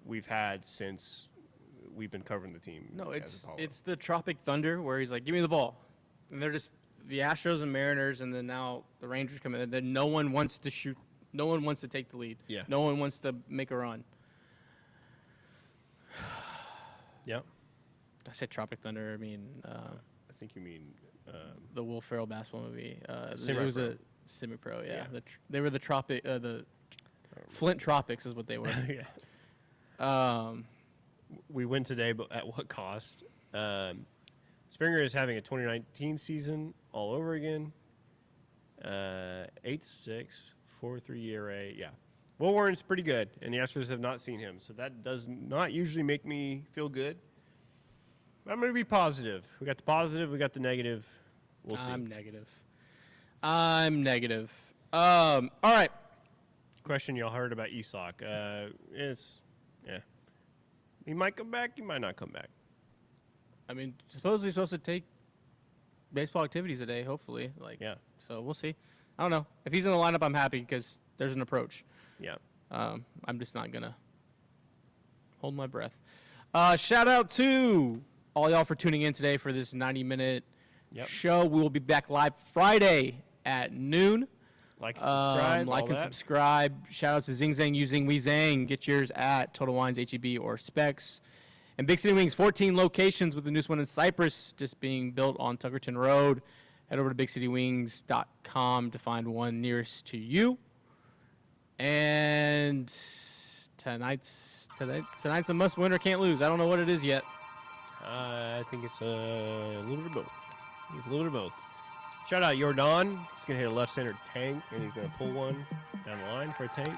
we've had since we've been covering the team. No, it's the Tropic Thunder where he's like, "Give me the ball," and they're just the Astros and Mariners, and then now the Rangers come in, and then no one wants to shoot, no one wants to take the lead, no one wants to make a run. Yeah. I said Tropic Thunder. I mean, I think you mean the Will Ferrell basketball movie. It Semi-Pro. was a semi-pro. Yeah, Yeah. they were the Flint Tropics is what they were. Yeah. We win today, but at what cost? Springer is having a 2019 season all over again. 8-6, 4.3 ERA. Yeah. Will Warren's pretty good, and the Astros have not seen him, so that does not usually make me feel good. But I'm going to be positive. We got the positive, we got the negative. We'll see. I'm negative. All right. Question y'all heard about Isak. He might come back, he might not come back. I mean, supposedly he's supposed to take baseball activities a day, hopefully. Yeah. So we'll see. I don't know. If he's in the lineup, I'm happy because there's an approach. Yeah. I'm just not going to hold my breath. Shout out to all y'all for tuning in today for this 90-minute show. We will be back live Friday at noon. Like and subscribe. Like and subscribe. Shout out to Zing Zang, You Zing, We Zang. Get yours at Total Wines, HEB, or Specs. And Big City Wings, 14 locations with the newest one in Cypress, just being built on Tuckerton Road. Head over to BigCityWings.com to find one nearest to you. And tonight's a must win or can't lose. I don't know what it is yet. I think it's a little bit of both. It's a little bit of both. Shout out Jordan. He's going to hit a left-centered tank, and he's going to pull one down the line for a tank.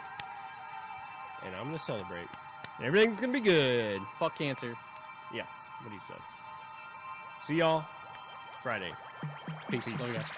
And I'm going to celebrate. And everything's going to be good. Fuck cancer. Yeah, what he said. See y'all Friday. Peace. Love you guys.